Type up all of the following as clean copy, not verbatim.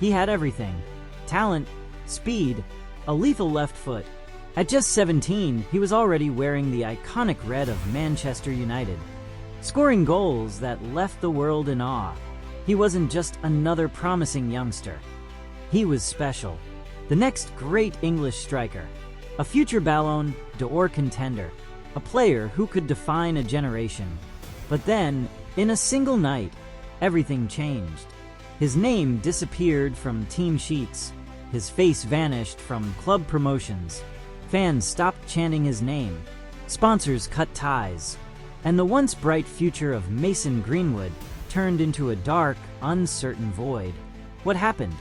He had everything: talent, speed, a lethal left foot. At just 17, he was already wearing the iconic red of Manchester United, scoring goals that left the world in awe. He wasn't just another promising youngster. He was special. The next great English striker, a future Ballon d'Or contender, a player who could define a generation. But then, in a single night, everything changed. His name disappeared from team sheets. His face vanished from club promotions. Fans stopped chanting his name. Sponsors cut ties. And the once bright future of Mason Greenwood turned into a dark, uncertain void. What happened?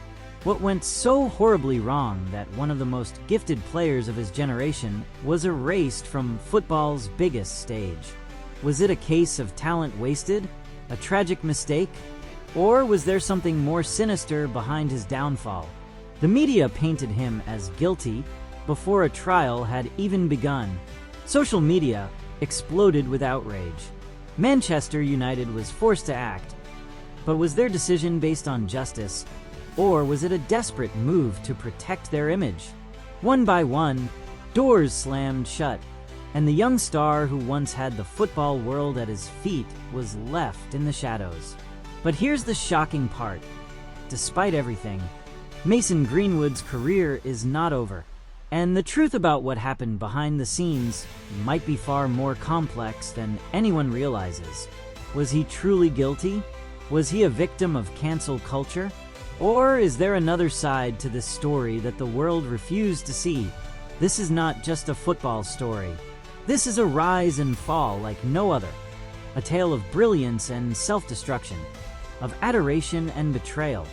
What went so horribly wrong that one of the most gifted players of his generation was erased from football's biggest stage? Was it a case of talent wasted? A tragic mistake? Or was there something more sinister behind his downfall? The media painted him as guilty before a trial had even begun. Social media exploded with outrage. Manchester United was forced to act. But was their decision based on justice? Or was it a desperate move to protect their image? One by one, doors slammed shut, and the young star who once had the football world at his feet was left in the shadows. But here's the shocking part. Despite everything, Mason Greenwood's career is not over. And the truth about what happened behind the scenes might be far more complex than anyone realizes. Was he truly guilty? Was he a victim of cancel culture? Or is there another side to this story that the world refused to see? This is not just a football story. This is a rise and fall like no other. A tale of brilliance and self-destruction, of adoration and betrayal.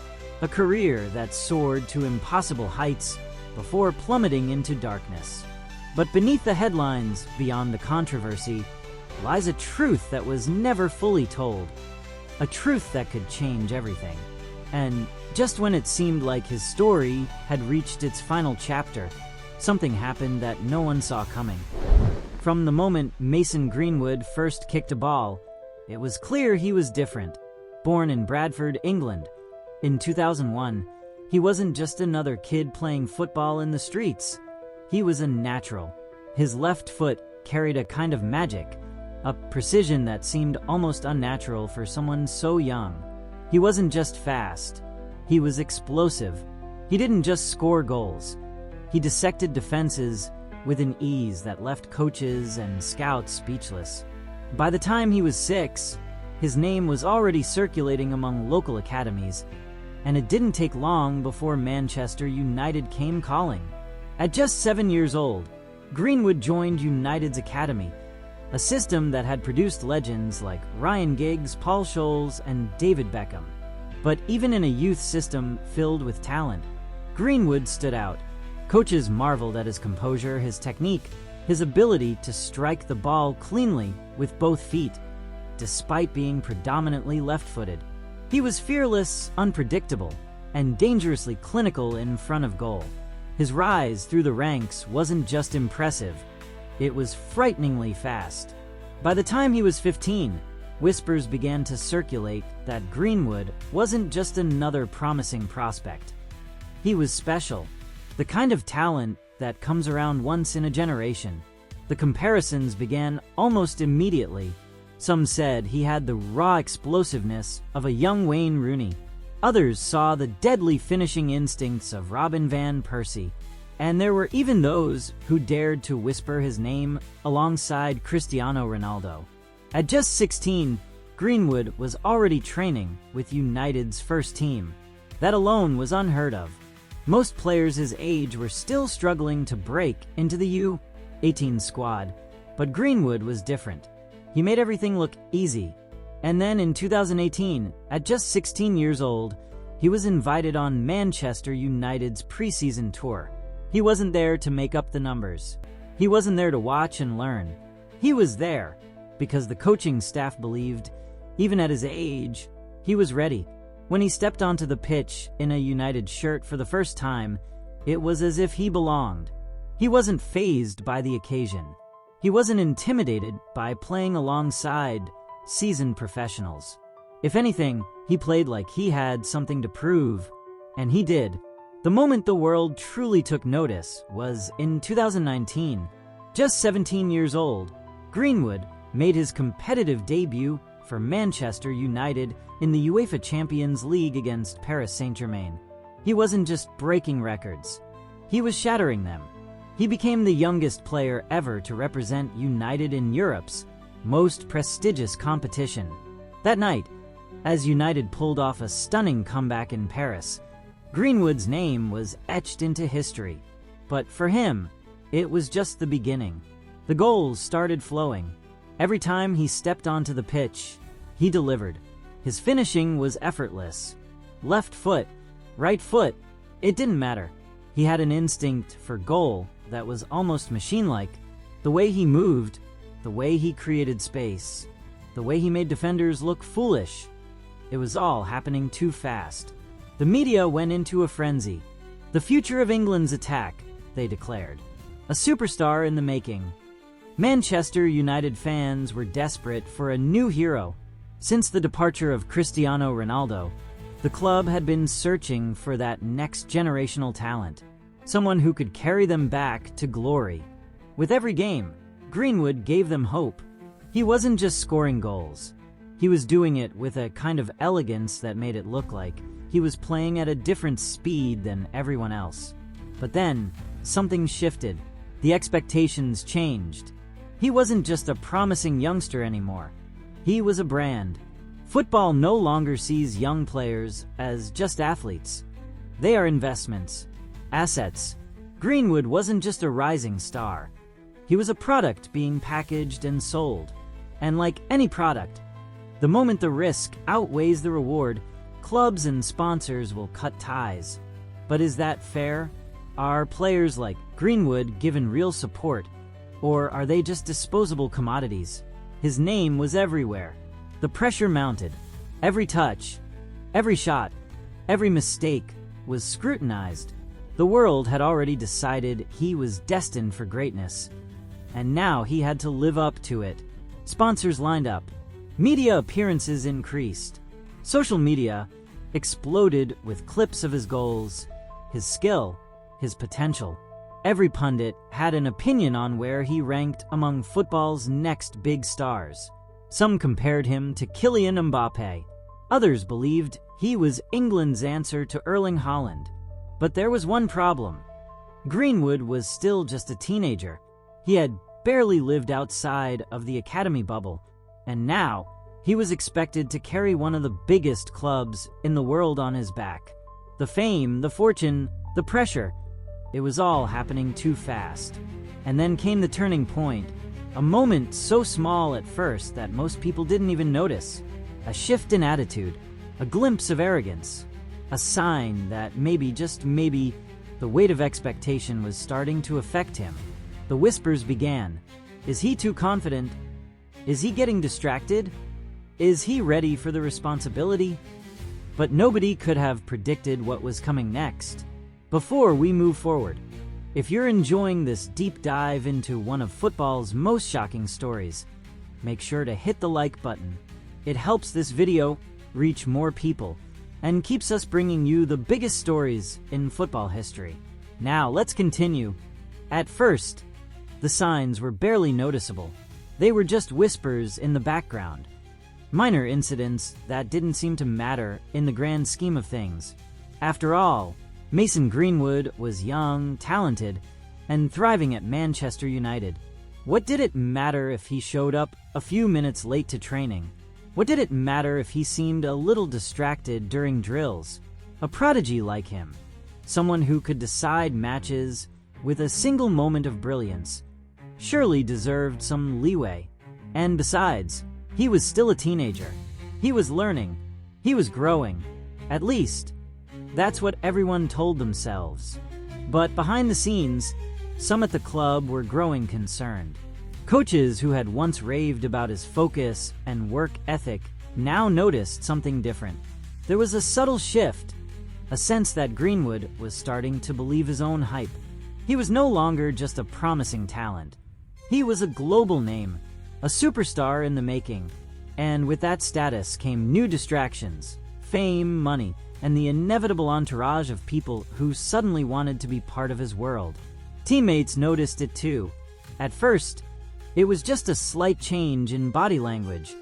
A career that soared to impossible heights before plummeting into darkness. But beneath the headlines, beyond the controversy, lies a truth that was never fully told. A truth that could change everything. And just when it seemed like his story had reached its final chapter, something happened that no one saw coming. From the moment Mason Greenwood first kicked a ball, it was clear he was different. Born in Bradford, England, in 2001, he wasn't just another kid playing football in the streets. He was a natural. His left foot carried a kind of magic, a precision that seemed almost unnatural for someone so young. He wasn't just fast. He was explosive. He didn't just score goals. He dissected defenses with an ease that left coaches and scouts speechless. By the time he was 6, his name was already circulating among local academies, and it didn't take long before Manchester United came calling. At just 7 years old, Greenwood joined United's academy, a system that had produced legends like Ryan Giggs, Paul Scholes, and David Beckham. But even in a youth system filled with talent, Greenwood stood out. Coaches marveled at his composure, his technique, his ability to strike the ball cleanly with both feet, despite being predominantly left-footed. He was fearless, unpredictable, and dangerously clinical in front of goal. His rise through the ranks wasn't just impressive, it was frighteningly fast. By the time he was 15, whispers began to circulate that Greenwood wasn't just another promising prospect. He was special, the kind of talent that comes around once in a generation. The comparisons began almost immediately. Some said he had the raw explosiveness of a young Wayne Rooney. Others saw the deadly finishing instincts of Robin van Persie. And there were even those who dared to whisper his name alongside Cristiano Ronaldo. At just 16, Greenwood was already training with United's first team. That alone was unheard of. Most players his age were still struggling to break into the U18 squad, but Greenwood was different. He made everything look easy. And then in 2018, at just 16 years old, he was invited on Manchester United's preseason tour. He wasn't there to make up the numbers. He wasn't there to watch and learn. He was there because the coaching staff believed, even at his age, he was ready. When he stepped onto the pitch in a United shirt for the first time, it was as if he belonged. He wasn't fazed by the occasion. He wasn't intimidated by playing alongside seasoned professionals. If anything, he played like he had something to prove. And he did. The moment the world truly took notice was in 2019. Just 17 years old, Greenwood made his competitive debut for Manchester United in the UEFA Champions League against Paris Saint-Germain. He wasn't just breaking records, he was shattering them. He became the youngest player ever to represent United in Europe's most prestigious competition. That night, as United pulled off a stunning comeback in Paris, Greenwood's name was etched into history. But for him, it was just the beginning. The goals started flowing. Every time he stepped onto the pitch, he delivered. His finishing was effortless. Left foot, right foot, it didn't matter. He had an instinct for goal that was almost machine-like. The way he moved, the way he created space, the way he made defenders look foolish. It was all happening too fast. The media went into a frenzy. The future of England's attack, they declared. A superstar in the making. Manchester United fans were desperate for a new hero. Since the departure of Cristiano Ronaldo, the club had been searching for that next generational talent, someone who could carry them back to glory. With every game, Greenwood gave them hope. He wasn't just scoring goals. He was doing it with a kind of elegance that made it look like he was playing at a different speed than everyone else. But then, something shifted. The expectations changed. He wasn't just a promising youngster anymore. He was a brand. Football no longer sees young players as just athletes. They are investments, assets. Greenwood wasn't just a rising star. He was a product being packaged and sold. And like any product, the moment the risk outweighs the reward, clubs and sponsors will cut ties. But is that fair? Are players like Greenwood given real support, or are they just disposable commodities? His name was everywhere. The pressure mounted. Every touch, every shot, every mistake was scrutinized. The world had already decided he was destined for greatness. And now he had to live up to it. Sponsors lined up. Media appearances increased. Social media exploded with clips of his goals, his skill, his potential. Every pundit had an opinion on where he ranked among football's next big stars. Some compared him to Kylian Mbappe. Others believed he was England's answer to Erling Haaland. But there was one problem. Greenwood was still just a teenager. He had barely lived outside of the academy bubble, and now he was expected to carry one of the biggest clubs in the world on his back. The fame, the fortune, the pressure, it was all happening too fast. And then came the turning point. A moment so small at first that most people didn't even notice. A shift in attitude, a glimpse of arrogance, a sign that maybe, just maybe, the weight of expectation was starting to affect him. The whispers began. Is he too confident? Is he getting distracted? Is he ready for the responsibility? But nobody could have predicted what was coming next. Before we move forward, if you're enjoying this deep dive into one of football's most shocking stories, make sure to hit the like button. It helps this video reach more people and keeps us bringing you the biggest stories in football history. Now let's continue. At first, the signs were barely noticeable. They were just whispers in the background. Minor incidents that didn't seem to matter in the grand scheme of things. After all, Mason Greenwood was young, talented, and thriving at Manchester United. What did it matter if he showed up a few minutes late to training? What did it matter if he seemed a little distracted during drills? A prodigy like him, someone who could decide matches with a single moment of brilliance, surely deserved some leeway. And besides, he was still a teenager. He was learning. He was growing. At least, that's what everyone told themselves. But behind the scenes, some at the club were growing concerned. Coaches who had once raved about his focus and work ethic now noticed something different. There was a subtle shift, a sense that Greenwood was starting to believe his own hype. He was no longer just a promising talent. He was a global name, a superstar in the making. And with that status came new distractions, fame, money, and the inevitable entourage of people who suddenly wanted to be part of his world. Teammates noticed it too. At first, it was just a slight change in body language,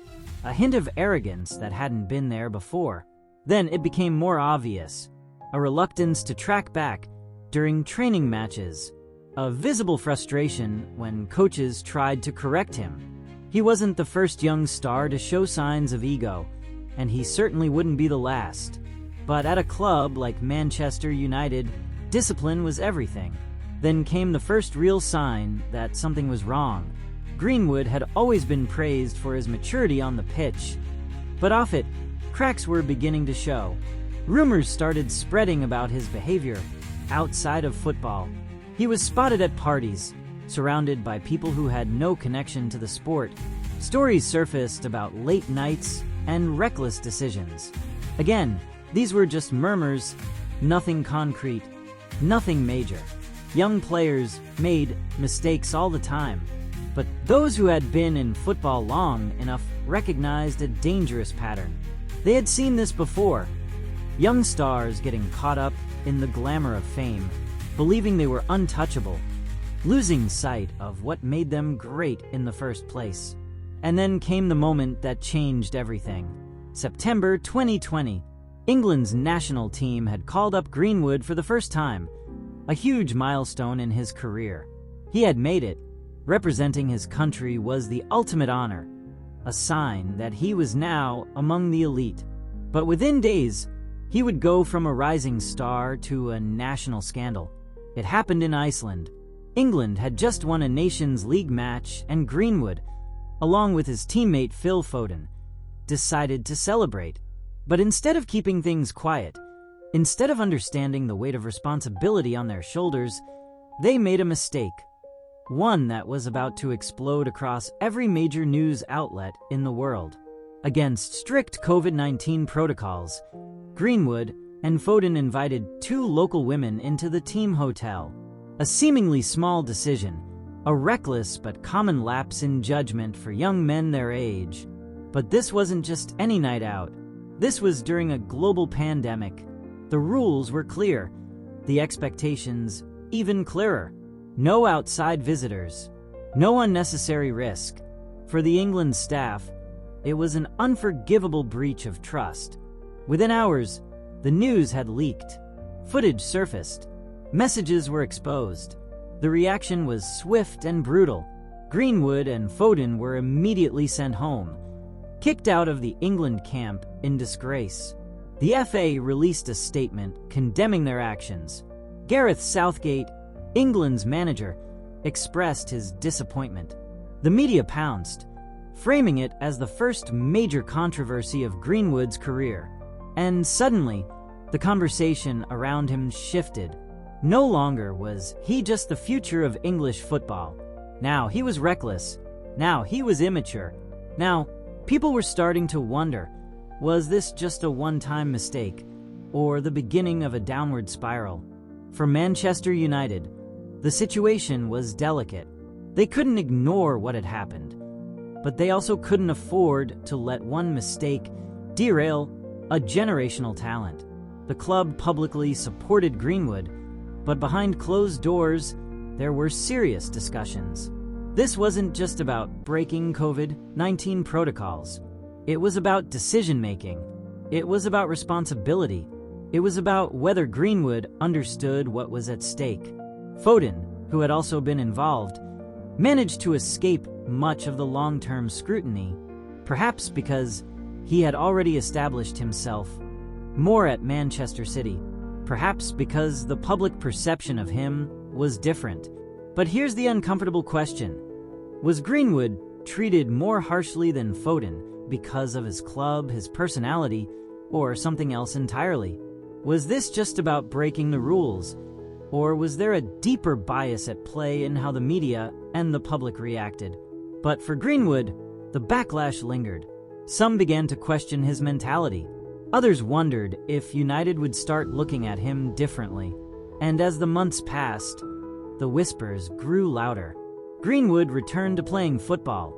a hint of arrogance that hadn't been there before. Then it became more obvious, a reluctance to track back during training matches, a visible frustration when coaches tried to correct him. He wasn't the first young star to show signs of ego, and he certainly wouldn't be the last. But at a club like Manchester United, discipline was everything. Then came the first real sign that something was wrong. Greenwood had always been praised for his maturity on the pitch, but off it, cracks were beginning to show. Rumors started spreading about his behavior outside of football. He was spotted at parties, surrounded by people who had no connection to the sport. Stories surfaced about late nights and reckless decisions. Again, these were just murmurs, nothing concrete, nothing major. Young players made mistakes all the time, but those who had been in football long enough recognized a dangerous pattern. They had seen this before. Young stars getting caught up in the glamour of fame, believing they were untouchable, losing sight of what made them great in the first place. And then came the moment that changed everything. September 2020, England's national team had called up Greenwood for the first time, a huge milestone in his career. He had made it. Representing his country was the ultimate honor, a sign that he was now among the elite. But within days, he would go from a rising star to a national scandal. It happened in Iceland. England had just won a Nations League match, and Greenwood, along with his teammate Phil Foden, decided to celebrate. But instead of keeping things quiet, instead of understanding the weight of responsibility on their shoulders, they made a mistake. One that was about to explode across every major news outlet in the world. Against strict COVID-19 protocols, Greenwood and Foden invited 2 local women into the team hotel. A seemingly small decision, a reckless but common lapse in judgment for young men their age. But this wasn't just any night out. This was during a global pandemic. The rules were clear, the expectations even clearer. No outside visitors, no unnecessary risk. For the England staff, it was an unforgivable breach of trust. Within hours, the news had leaked. Footage surfaced. Messages were exposed. The reaction was swift and brutal. Greenwood and Foden were immediately sent home, kicked out of the England camp in disgrace. The FA released a statement condemning their actions. Gareth Southgate, England's manager, expressed his disappointment. The media pounced, framing it as the first major controversy of Greenwood's career. And suddenly, the conversation around him shifted. No longer was he just the future of English football. Now he was reckless. Now he was immature. Now, people were starting to wonder, was this just a one-time mistake, or the beginning of a downward spiral? For Manchester United, the situation was delicate. They couldn't ignore what had happened, but they also couldn't afford to let one mistake derail a generational talent. The club publicly supported Greenwood, but behind closed doors, there were serious discussions. This wasn't just about breaking COVID-19 protocols. It was about decision-making. It was about responsibility. It was about whether Greenwood understood what was at stake. Foden, who had also been involved, managed to escape much of the long-term scrutiny, perhaps because he had already established himself more at Manchester City, perhaps because the public perception of him was different. But here's the uncomfortable question. Was Greenwood treated more harshly than Foden because of his club, his personality, or something else entirely? Was this just about breaking the rules? Or was there a deeper bias at play in how the media and the public reacted? But for Greenwood, the backlash lingered. Some began to question his mentality. Others wondered if United would start looking at him differently. And as the months passed, the whispers grew louder. Greenwood returned to playing football,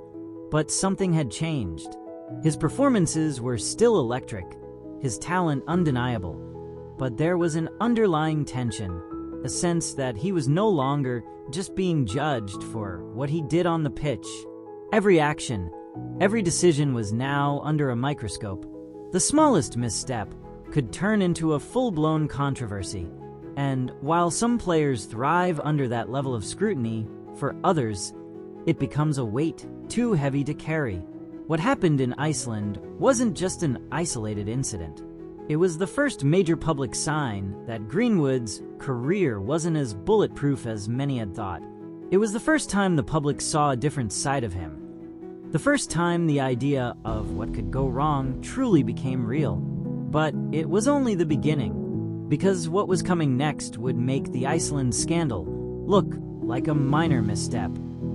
but something had changed. His performances were still electric. his talent undeniable. But there was an underlying tension, a sense that he was no longer just being judged for what he did on the pitch. Every action, every decision was now under a microscope. The smallest misstep could turn into a full-blown controversy. And while some players thrive under that level of scrutiny, for others, it becomes a weight too heavy to carry. What happened in Iceland wasn't just an isolated incident. It was the first major public sign that Greenwood's career wasn't as bulletproof as many had thought. It was the first time the public saw a different side of him. The first time the idea of what could go wrong truly became real. But it was only the beginning, because what was coming next would make the Iceland scandal look like a minor misstep.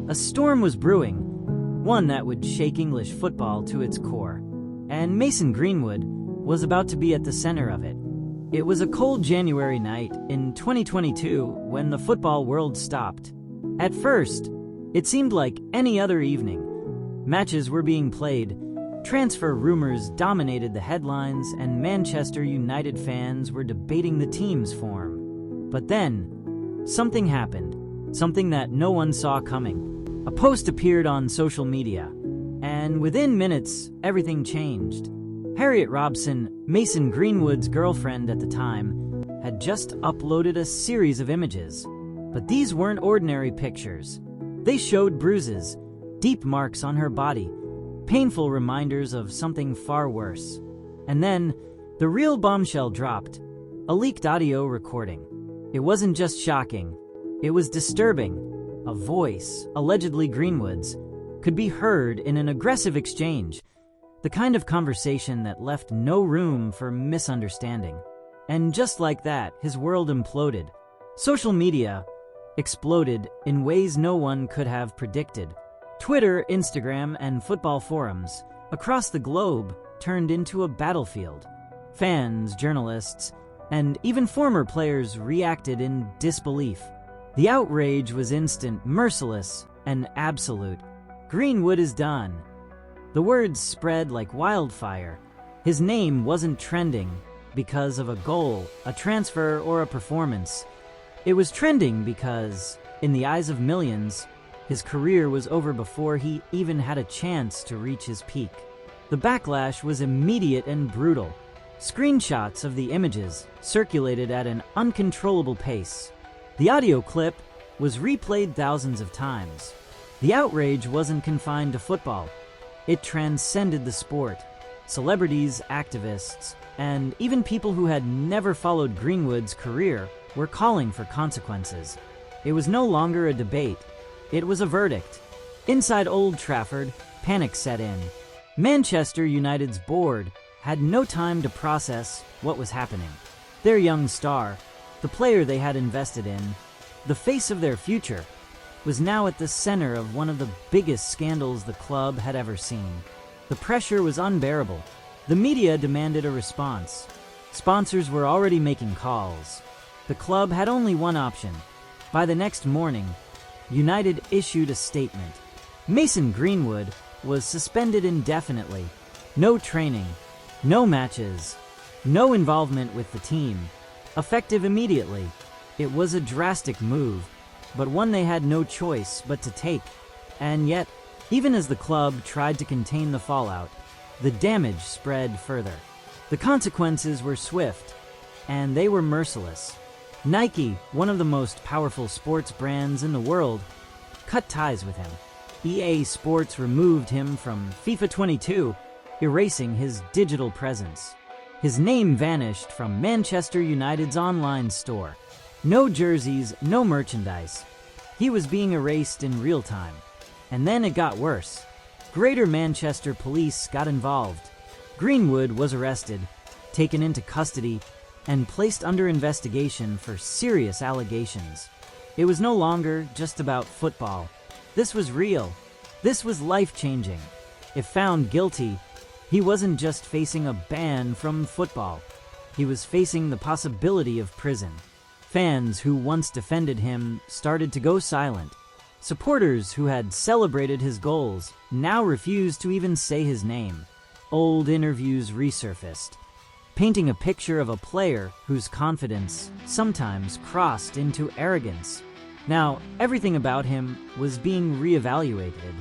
A storm was brewing, one that would shake English football to its core, and Mason Greenwood was about to be at the center of it. It was a cold January night in 2022 when the football world stopped. At first, it seemed like any other evening. Matches were being played, transfer rumors dominated the headlines, and Manchester United fans were debating the team's form. But then, something happened, something that no one saw coming. A post appeared on social media, and within minutes, everything changed. Harriet Robson, Mason Greenwood's girlfriend at the time, had just uploaded a series of images. But these weren't ordinary pictures. They showed bruises, deep marks on her body, painful reminders of something far worse. And then, the real bombshell dropped, a leaked audio recording. It wasn't just shocking, it was disturbing. A voice, allegedly Greenwood's, could be heard in an aggressive exchange, the kind of conversation that left no room for misunderstanding. And just like that, his world imploded. Social media exploded in ways no one could have predicted. Twitter, Instagram, and football forums across the globe turned into a battlefield. Fans, journalists, and even former players reacted in disbelief. The outrage was instant, merciless, and absolute. Greenwood is done. The words spread like wildfire. His name wasn't trending because of a goal, a transfer, or a performance. It was trending because, in the eyes of millions, his career was over before he even had a chance to reach his peak. The backlash was immediate and brutal. Screenshots of the images circulated at an uncontrollable pace. The audio clip was replayed thousands of times. The outrage wasn't confined to football. It transcended the sport. Celebrities, activists, and even people who had never followed Greenwood's career were calling for consequences. It was no longer a debate. It was a verdict. Inside Old Trafford, panic set in. Manchester United's board had no time to process what was happening. Their young star, the player they had invested in, the face of their future, was now at the center of one of the biggest scandals the club had ever seen. The pressure was unbearable. The media demanded a response. Sponsors were already making calls. The club had only one option. By the next morning, United issued a statement. Mason Greenwood was suspended indefinitely. No training, no matches, no involvement with the team. Effective immediately. It was a drastic move, but one they had no choice but to take. And yet, even as the club tried to contain the fallout, the damage spread further. The consequences were swift, and they were merciless. Nike, one of the most powerful sports brands in the world, cut ties with him. EA Sports removed him from FIFA 22, erasing his digital presence. His name vanished from Manchester United's online store. No jerseys, no merchandise. He was being erased in real time. And then it got worse. Greater Manchester police got involved. Greenwood was arrested, taken into custody, and placed under investigation for serious allegations. It was no longer just about football. This was real. This was life-changing. If found guilty, he wasn't just facing a ban from football. He was facing the possibility of prison. Fans who once defended him started to go silent. Supporters who had celebrated his goals now refused to even say his name. Old interviews resurfaced. painting a picture of a player whose confidence sometimes crossed into arrogance. Now, everything about him was being reevaluated.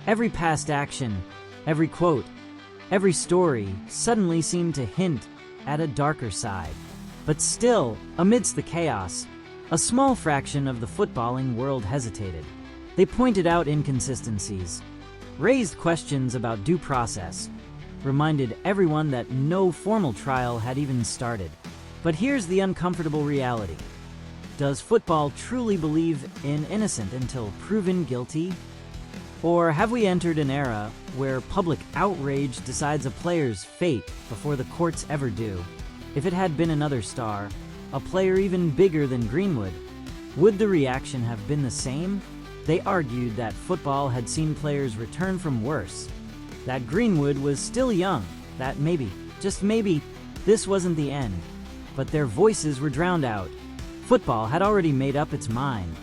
Every past action, every quote, every story suddenly seemed to hint at a darker side. But still, amidst the chaos, a small fraction of the footballing world hesitated. They pointed out inconsistencies, raised questions about due process, reminded everyone that no formal trial had even started. But here's the uncomfortable reality. Does football truly believe in innocent until proven guilty? Or have we entered an era where public outrage decides a player's fate before the courts ever do? If it had been another star, a player even bigger than Greenwood, would the reaction have been the same? They argued that football had seen players return from worse, that Greenwood was still young, that maybe, just maybe, this wasn't the end. But their voices were drowned out. Football had already made up its mind.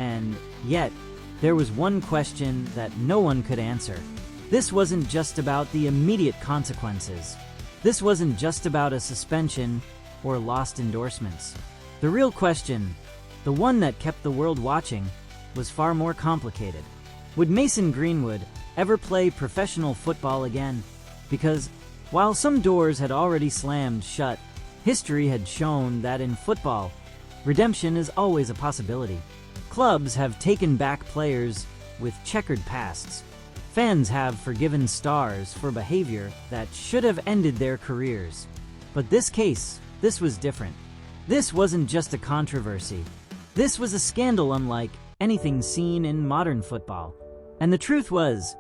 And yet, there was one question that no one could answer. This wasn't just about the immediate consequences. This wasn't just about a suspension or lost endorsements. The real question, the one that kept the world watching, was far more complicated. Would Mason Greenwood ever play professional football again? Because while some doors had already slammed shut, history had shown that in football, redemption is always a possibility. Clubs have taken back players with checkered pasts. Fans have forgiven stars for behavior that should have ended their careers. But this case, this was different. This wasn't just a controversy. This was a scandal unlike anything seen in modern football. And the truth was,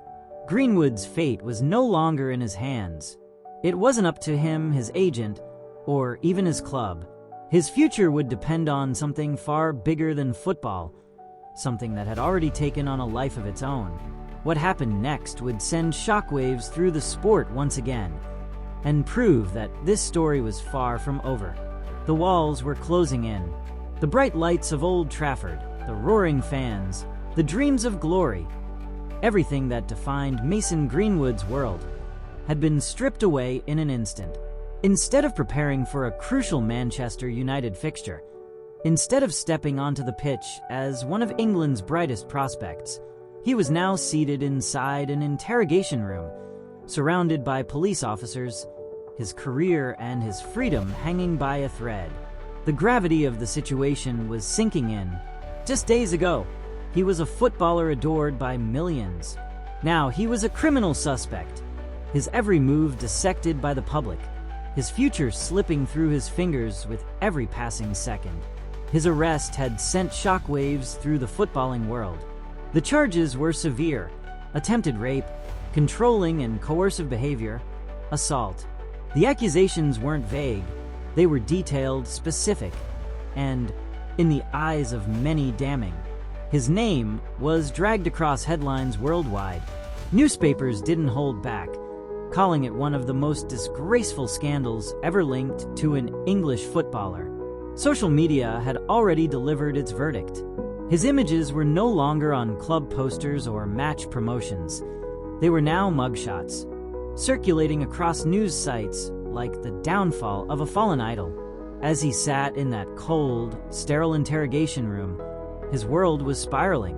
Greenwood's fate was no longer in his hands. It wasn't up to him, his agent, or even his club. His future would depend on something far bigger than football, something that had already taken on a life of its own. What happened next would send shockwaves through the sport once again, and prove that this story was far from over. The walls were closing in. The bright lights of Old Trafford, the roaring fans, the dreams of glory, everything that defined Mason Greenwood's world, had been stripped away in an instant. Instead of preparing for a crucial Manchester United fixture, instead of stepping onto the pitch as one of England's brightest prospects, he was now seated inside an interrogation room, surrounded by police officers, his career and his freedom hanging by a thread. The gravity of the situation was sinking in. Just days ago, he was a footballer adored by millions. Now he was a criminal suspect, his every move dissected by the public, his future slipping through his fingers with every passing second. His arrest had sent shockwaves through the footballing world. The charges were severe: attempted rape, controlling and coercive behavior, assault. The accusations weren't vague, they were detailed, specific, and, in the eyes of many, damning. His name was dragged across headlines worldwide. Newspapers didn't hold back, calling it one of the most disgraceful scandals ever linked to an English footballer. Social media had already delivered its verdict. His images were no longer on club posters or match promotions. They were now mugshots, circulating across news sites like the downfall of a fallen idol. As he sat in that cold, sterile interrogation room, his world was spiraling.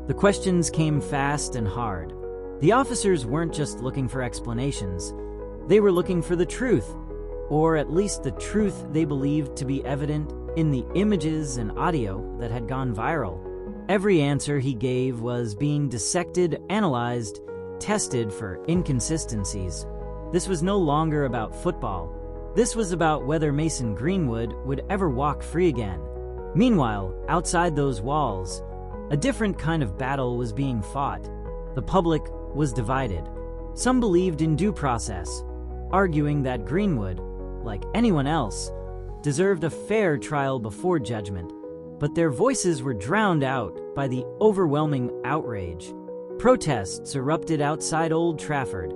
The questions came fast and hard. The officers weren't just looking for explanations. They were looking for the truth, or at least the truth they believed to be evident in the images and audio that had gone viral. Every answer he gave was being dissected, analyzed, tested for inconsistencies. This was no longer about football. This was about whether Mason Greenwood would ever walk free again. Meanwhile, outside those walls, a different kind of battle was being fought. The public was divided. Some believed in due process, arguing that Greenwood, like anyone else, deserved a fair trial before judgment. But their voices were drowned out by the overwhelming outrage. Protests erupted outside Old Trafford,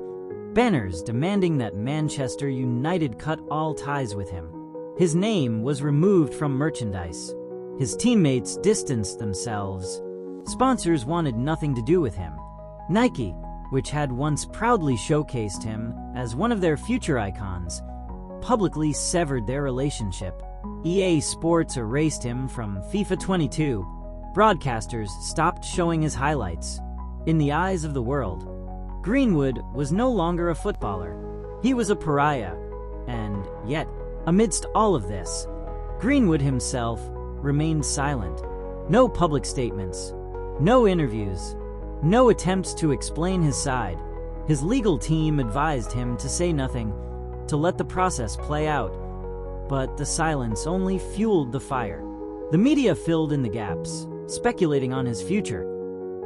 banners demanding that Manchester United cut all ties with him. His name was removed from merchandise. His teammates distanced themselves. Sponsors wanted nothing to do with him. Nike, which had once proudly showcased him as one of their future icons, publicly severed their relationship. EA Sports erased him from FIFA 22. Broadcasters stopped showing his highlights. In the eyes of the world, Greenwood was no longer a footballer. He was a pariah. And yet, amidst all of this, Greenwood himself remained silent. No public statements, no interviews, no attempts to explain his side. His legal team advised him to say nothing, to let the process play out. But the silence only fueled the fire. The media filled in the gaps, speculating on his future,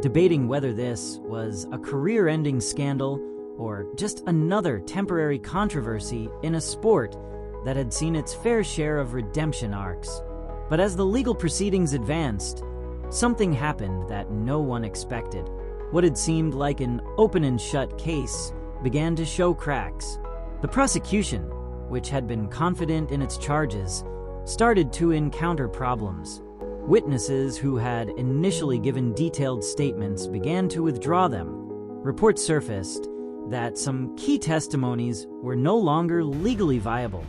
debating whether this was a career-ending scandal or just another temporary controversy in a sport that had seen its fair share of redemption arcs. But as the legal proceedings advanced, something happened that no one expected. What had seemed like an open and shut case began to show cracks. The prosecution, which had been confident in its charges, started to encounter problems. Witnesses who had initially given detailed statements began to withdraw them. Reports surfaced that some key testimonies were no longer legally viable.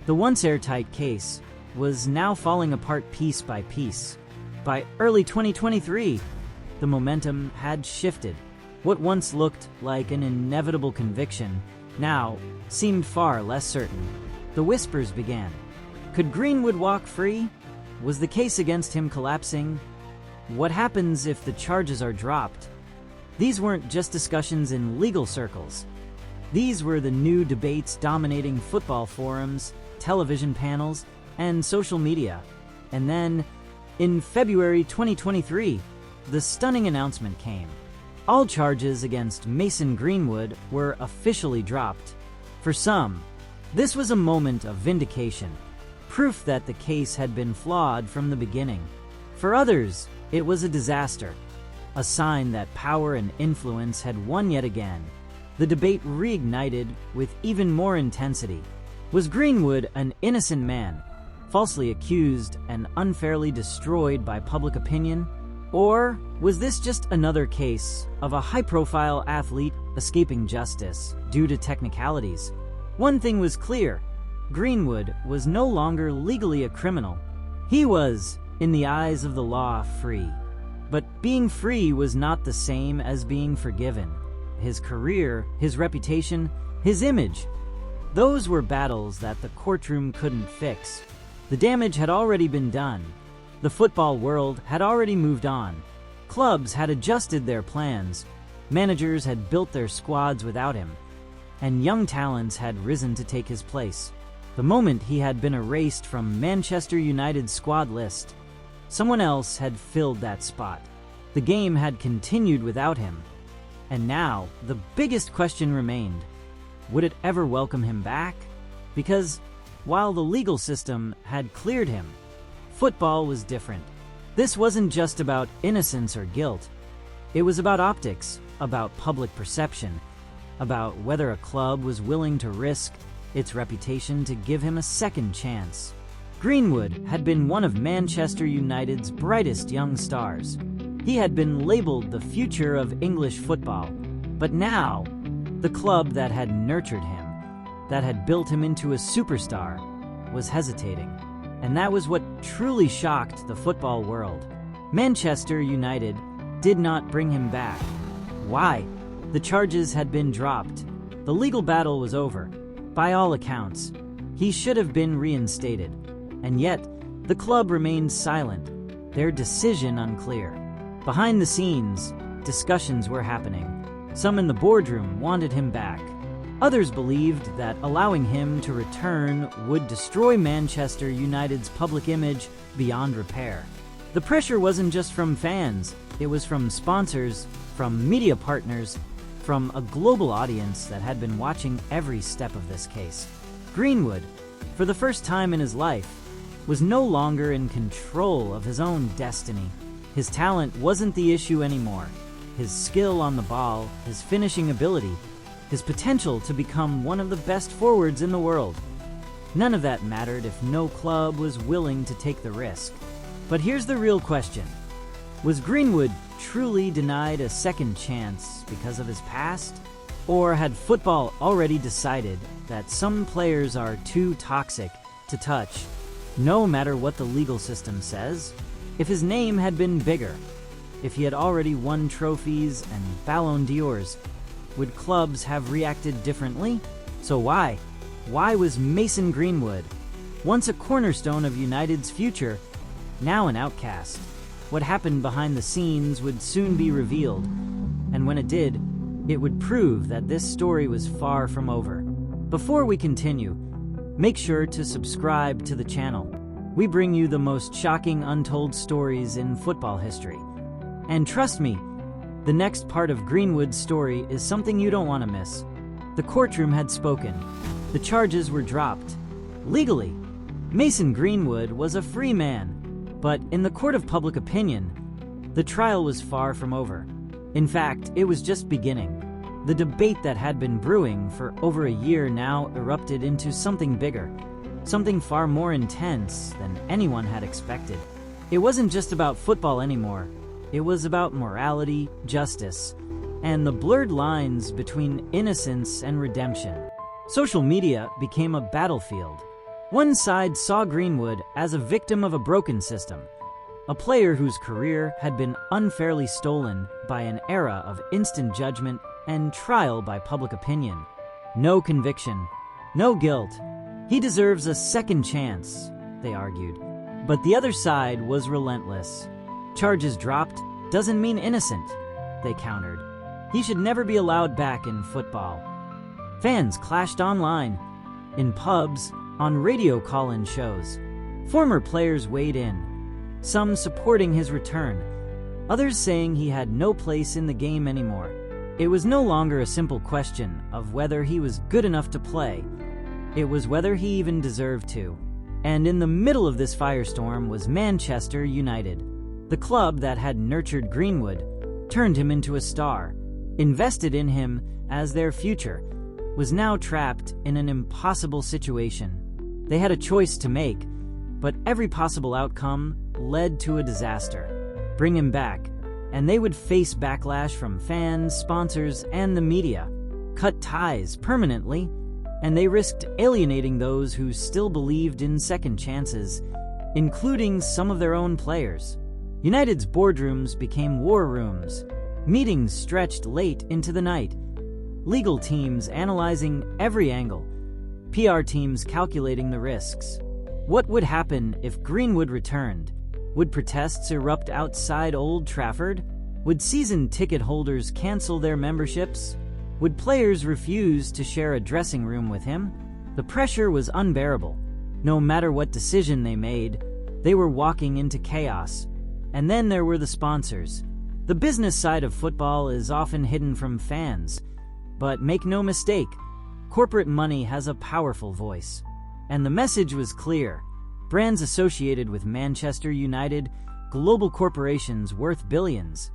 The once airtight case was now falling apart piece by piece. By early 2023, the momentum had shifted. What once looked like an inevitable conviction now seemed far less certain. The whispers began. Could Greenwood walk free? Was the case against him collapsing? What happens if the charges are dropped? These weren't just discussions in legal circles. These were the new debates dominating football forums, television panels, and social media. And then, in February 2023, the stunning announcement came. All charges against Mason Greenwood were officially dropped. For some, this was a moment of vindication, proof that the case had been flawed from the beginning. For others, it was a disaster, a sign that power and influence had won yet again. The debate reignited with even more intensity. Was Greenwood an innocent man, falsely accused and unfairly destroyed by public opinion? Or was this just another case of a high-profile athlete escaping justice due to technicalities? One thing was clear: Greenwood was no longer legally a criminal. He was, in the eyes of the law, free. But being free was not the same as being forgiven. His career, his reputation, his image, those were battles that the courtroom couldn't fix. The damage had already been done. The football world had already moved on. Clubs had adjusted their plans. Managers had built their squads without him. And young talents had risen to take his place. The moment he had been erased from Manchester United's squad list, someone else had filled that spot. The game had continued without him. And now, the biggest question remained: would it ever welcome him back? Because while the legal system had cleared him, football was different. This wasn't just about innocence or guilt. It was about optics, about public perception, about whether a club was willing to risk its reputation to give him a second chance. Greenwood had been one of Manchester United's brightest young stars. He had been labeled the future of English football. But now, the club that had nurtured him, that had built him into a superstar, was hesitating. And that was what truly shocked the football world. Manchester United did not bring him back. Why? The charges had been dropped. The legal battle was over. By all accounts, he should have been reinstated. And yet, the club remained silent, their decision unclear. Behind the scenes, discussions were happening. Some in the boardroom wanted him back. Others believed that allowing him to return would destroy Manchester United's public image beyond repair. The pressure wasn't just from fans, it was from sponsors, from media partners, from a global audience that had been watching every step of this case. Greenwood, for the first time in his life, was no longer in control of his own destiny. His talent wasn't the issue anymore. His skill on the ball, his finishing ability, his potential to become one of the best forwards in the world. None of that mattered if no club was willing to take the risk. But here's the real question. Was Greenwood truly denied a second chance because of his past? Or had football already decided that some players are too toxic to touch, no matter what the legal system says? If his name had been bigger, if he had already won trophies and Ballon d'Ors, would clubs have reacted differently? So why? Why was Mason Greenwood, once a cornerstone of United's future, now an outcast? What happened behind the scenes would soon be revealed, and when it did, it would prove that this story was far from over. Before we continue, make sure to subscribe to the channel. We bring you the most shocking untold stories in football history. And trust me, the next part of Greenwood's story is something you don't want to miss. The courtroom had spoken. The charges were dropped. Legally, Mason Greenwood was a free man, but in the court of public opinion, the trial was far from over. In fact, it was just beginning. The debate that had been brewing for over a year now erupted into something bigger, something far more intense than anyone had expected. It wasn't just about football anymore. It was about morality, justice, and the blurred lines between innocence and redemption. Social media became a battlefield. One side saw Greenwood as a victim of a broken system, a player whose career had been unfairly stolen by an era of instant judgment and trial by public opinion. No conviction, no guilt. He deserves a second chance, they argued. But the other side was relentless. Charges dropped doesn't mean innocent, they countered. He should never be allowed back in football. Fans clashed online, in pubs, on radio call-in shows. Former players weighed in, some supporting his return, others saying he had no place in the game anymore. It was no longer a simple question of whether he was good enough to play. It was whether he even deserved to. And in the middle of this firestorm was Manchester United. The club that had nurtured Greenwood, turned him into a star, invested in him as their future, was now trapped in an impossible situation. They had a choice to make, but every possible outcome led to a disaster. Bring him back, and they would face backlash from fans, sponsors, and the media. Cut ties permanently, and they risked alienating those who still believed in second chances, including some of their own players. United's boardrooms became war rooms. Meetings stretched late into the night. Legal teams analyzing every angle. PR teams calculating the risks. What would happen if Greenwood returned? Would protests erupt outside Old Trafford? Would season ticket holders cancel their memberships? Would players refuse to share a dressing room with him? The pressure was unbearable. No matter what decision they made, they were walking into chaos. And then there were the sponsors. The business side of football is often hidden from fans. But make no mistake, corporate money has a powerful voice. And the message was clear. Brands associated with Manchester United, global corporations worth billions,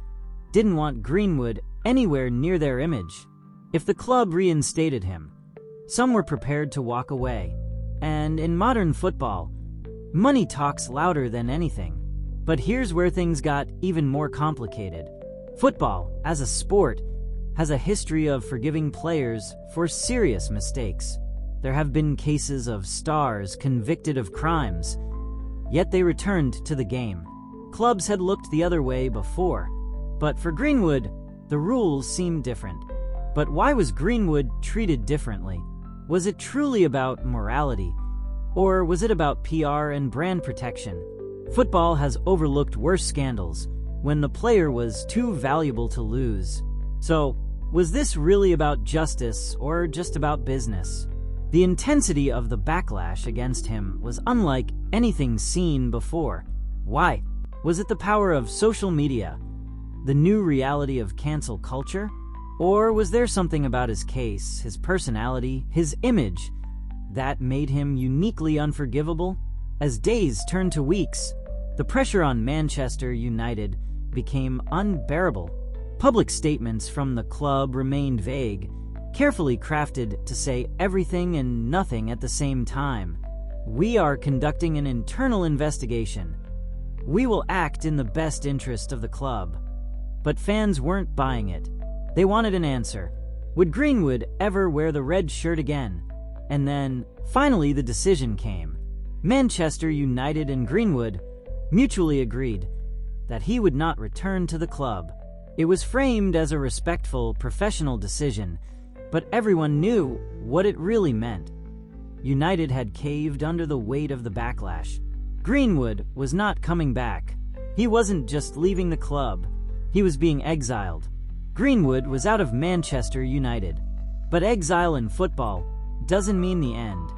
didn't want Greenwood anywhere near their image. If the club reinstated him, some were prepared to walk away. And in modern football, money talks louder than anything. But here's where things got even more complicated. Football, as a sport, has a history of forgiving players for serious mistakes. There have been cases of stars convicted of crimes, yet they returned to the game. Clubs had looked the other way before, but for Greenwood, the rules seemed different. But why was Greenwood treated differently? Was it truly about morality, or was it about PR and brand protection? Football has overlooked worse scandals when the player was too valuable to lose. So, was this really about justice or just about business? The intensity of the backlash against him was unlike anything seen before. Why? Was it the power of social media, the new reality of cancel culture? Or was there something about his case, his personality, his image, that made him uniquely unforgivable? As days turned to weeks, the pressure on Manchester United became unbearable. Public statements from the club remained vague, carefully crafted to say everything and nothing at the same time. We are conducting an internal investigation. We will act in the best interest of the club. But fans weren't buying it. They wanted an answer. Would Greenwood ever wear the red shirt again? And then, finally, the decision came. Manchester United and Greenwood mutually agreed that he would not return to the club. It was framed as a respectful, professional decision, but everyone knew what it really meant. United had caved under the weight of the backlash. Greenwood was not coming back. He wasn't just leaving the club, he was being exiled. Greenwood was out of Manchester United. But exile in football doesn't mean the end.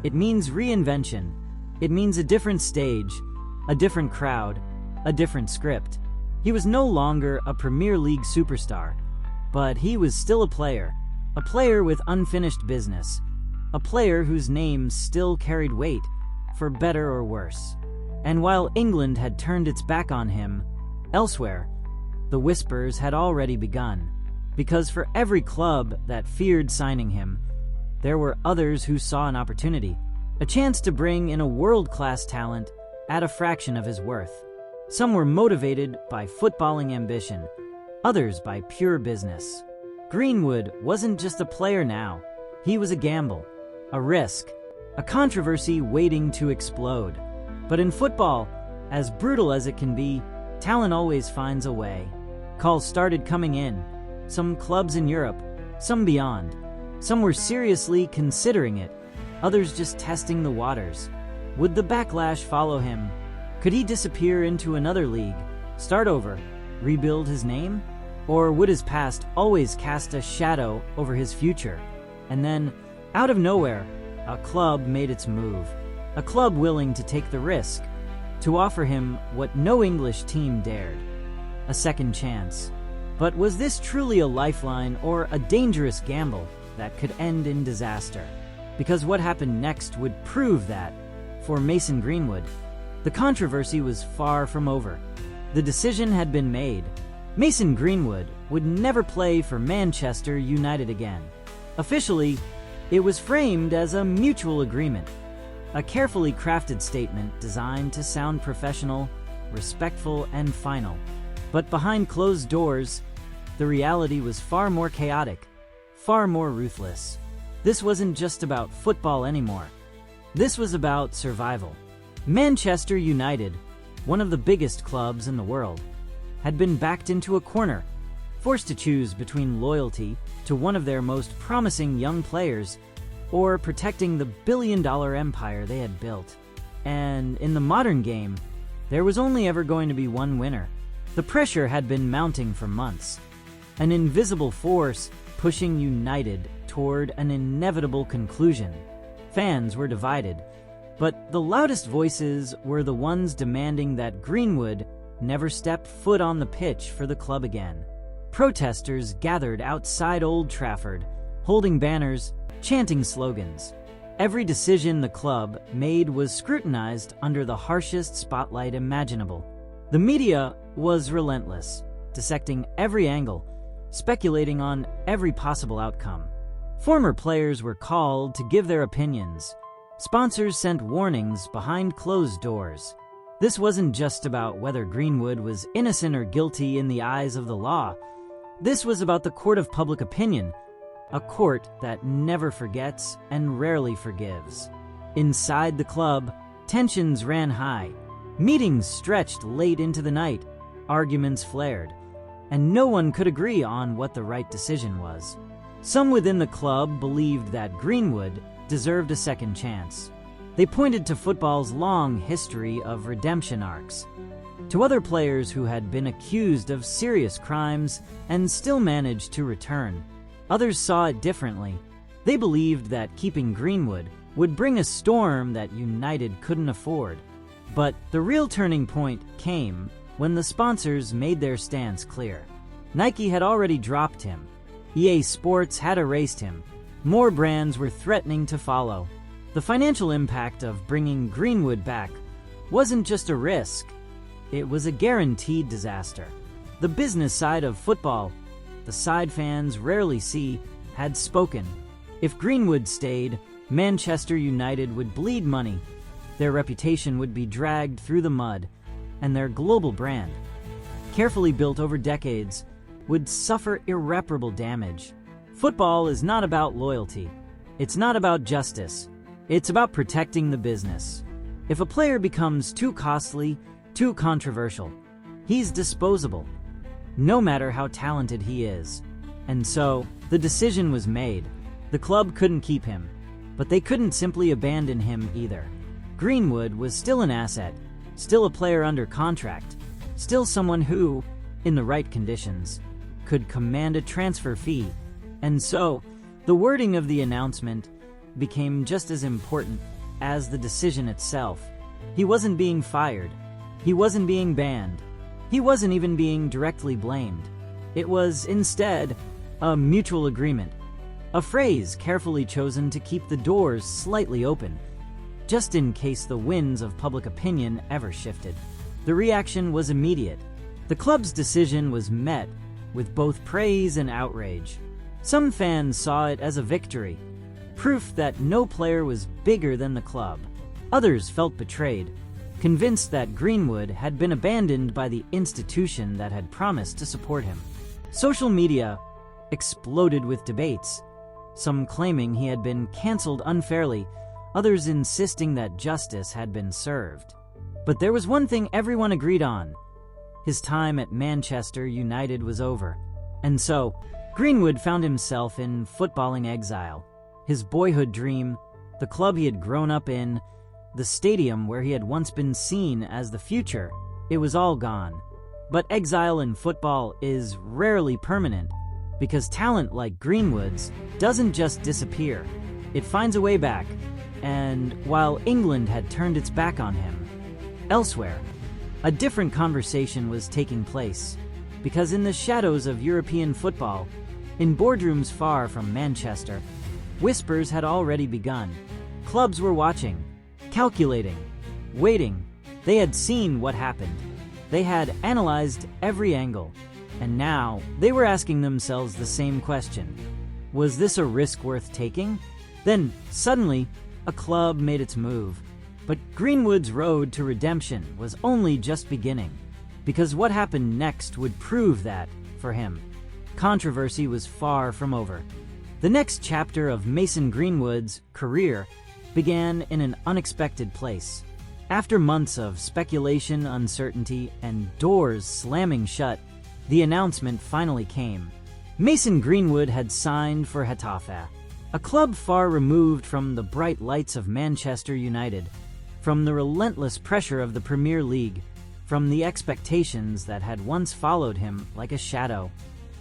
It means reinvention. It means a different stage, a different crowd, a different script. He was no longer a Premier League superstar, but he was still a player with unfinished business, a player whose name still carried weight, for better or worse. And while England had turned its back on him, elsewhere, the whispers had already begun, because for every club that feared signing him, there were others who saw an opportunity, a chance to bring in a world-class talent at a fraction of his worth. Some were motivated by footballing ambition, others by pure business. Greenwood wasn't just a player now, he was a gamble, a risk, a controversy waiting to explode. But in football, as brutal as it can be, talent always finds a way. Calls started coming in, some clubs in Europe, some beyond. Some were seriously considering it, others just testing the waters. Would the backlash follow him? Could he disappear into another league, start over, rebuild his name? Or would his past always cast a shadow over his future? And then, out of nowhere, a club made its move. A club willing to take the risk, to offer him what no English team dared. A second chance. But was this truly a lifeline or a dangerous gamble that could end in disaster? Because what happened next would prove that, for Mason Greenwood, the controversy was far from over. The decision had been made. Mason Greenwood would never play for Manchester United again. Officially, it was framed as a mutual agreement, a carefully crafted statement designed to sound professional, respectful, and final. But behind closed doors, the reality was far more chaotic, far more ruthless. This wasn't just about football anymore. This was about survival. Manchester United, one of the biggest clubs in the world, had been backed into a corner, forced to choose between loyalty to one of their most promising young players or protecting the billion-dollar empire they had built. And in the modern game, there was only ever going to be one winner. The pressure had been mounting for months, an invisible force pushing United toward an inevitable conclusion. Fans were divided, but the loudest voices were the ones demanding that Greenwood never step foot on the pitch for the club again. Protesters gathered outside Old Trafford, holding banners, chanting slogans. Every decision the club made was scrutinized under the harshest spotlight imaginable. The media was relentless, dissecting every angle, speculating on every possible outcome. Former players were called to give their opinions. Sponsors sent warnings behind closed doors. This wasn't just about whether Greenwood was innocent or guilty in the eyes of the law. This was about the court of public opinion, a court that never forgets and rarely forgives. Inside the club, tensions ran high. Meetings stretched late into the night, arguments flared, and no one could agree on what the right decision was. Some within the club believed that Greenwood deserved a second chance. They pointed to football's long history of redemption arcs, to other players who had been accused of serious crimes and still managed to return. Others saw it differently. They believed that keeping Greenwood would bring a storm that United couldn't afford. But the real turning point came when the sponsors made their stance clear. Nike had already dropped him. EA Sports had erased him. More brands were threatening to follow. The financial impact of bringing Greenwood back wasn't just a risk, it was a guaranteed disaster. The business side of football, the side fans rarely see, had spoken. If Greenwood stayed, Manchester United would bleed money, their reputation would be dragged through the mud, and their global brand, carefully built over decades, would suffer irreparable damage. Football is not about loyalty. It's not about justice. It's about protecting the business. If a player becomes too costly, too controversial, he's disposable, no matter how talented he is. And so, the decision was made. The club couldn't keep him, but they couldn't simply abandon him either. Greenwood was still an asset, still a player under contract, still someone who, in the right conditions, could command a transfer fee. And so, the wording of the announcement became just as important as the decision itself. He wasn't being fired. He wasn't being banned. He wasn't even being directly blamed. It was, instead, a mutual agreement. A phrase carefully chosen to keep the doors slightly open, just in case the winds of public opinion ever shifted. The reaction was immediate. The club's decision was met with both praise and outrage. Some fans saw it as a victory, proof that no player was bigger than the club. Others felt betrayed, convinced that Greenwood had been abandoned by the institution that had promised to support him. Social media exploded with debates, some claiming he had been cancelled unfairly, others insisting that justice had been served. But there was one thing everyone agreed on. His time at Manchester United was over. And so, Greenwood found himself in footballing exile. His boyhood dream, the club he had grown up in, the stadium where he had once been seen as the future, it was all gone. But exile in football is rarely permanent, because talent like Greenwood's doesn't just disappear. It finds a way back, and while England had turned its back on him, elsewhere, a different conversation was taking place, because in the shadows of European football, in boardrooms far from Manchester, whispers had already begun. Clubs were watching, calculating, waiting. They had seen what happened. They had analyzed every angle, and now they were asking themselves the same question. Was this a risk worth taking? Then, suddenly, a club made its move. But Greenwood's road to redemption was only just beginning, because what happened next would prove that, for him, controversy was far from over. The next chapter of Mason Greenwood's career began in an unexpected place. After months of speculation, uncertainty, and doors slamming shut, the announcement finally came. Mason Greenwood had signed for Getafe, a club far removed from the bright lights of Manchester United, from the relentless pressure of the Premier League, from the expectations that had once followed him like a shadow.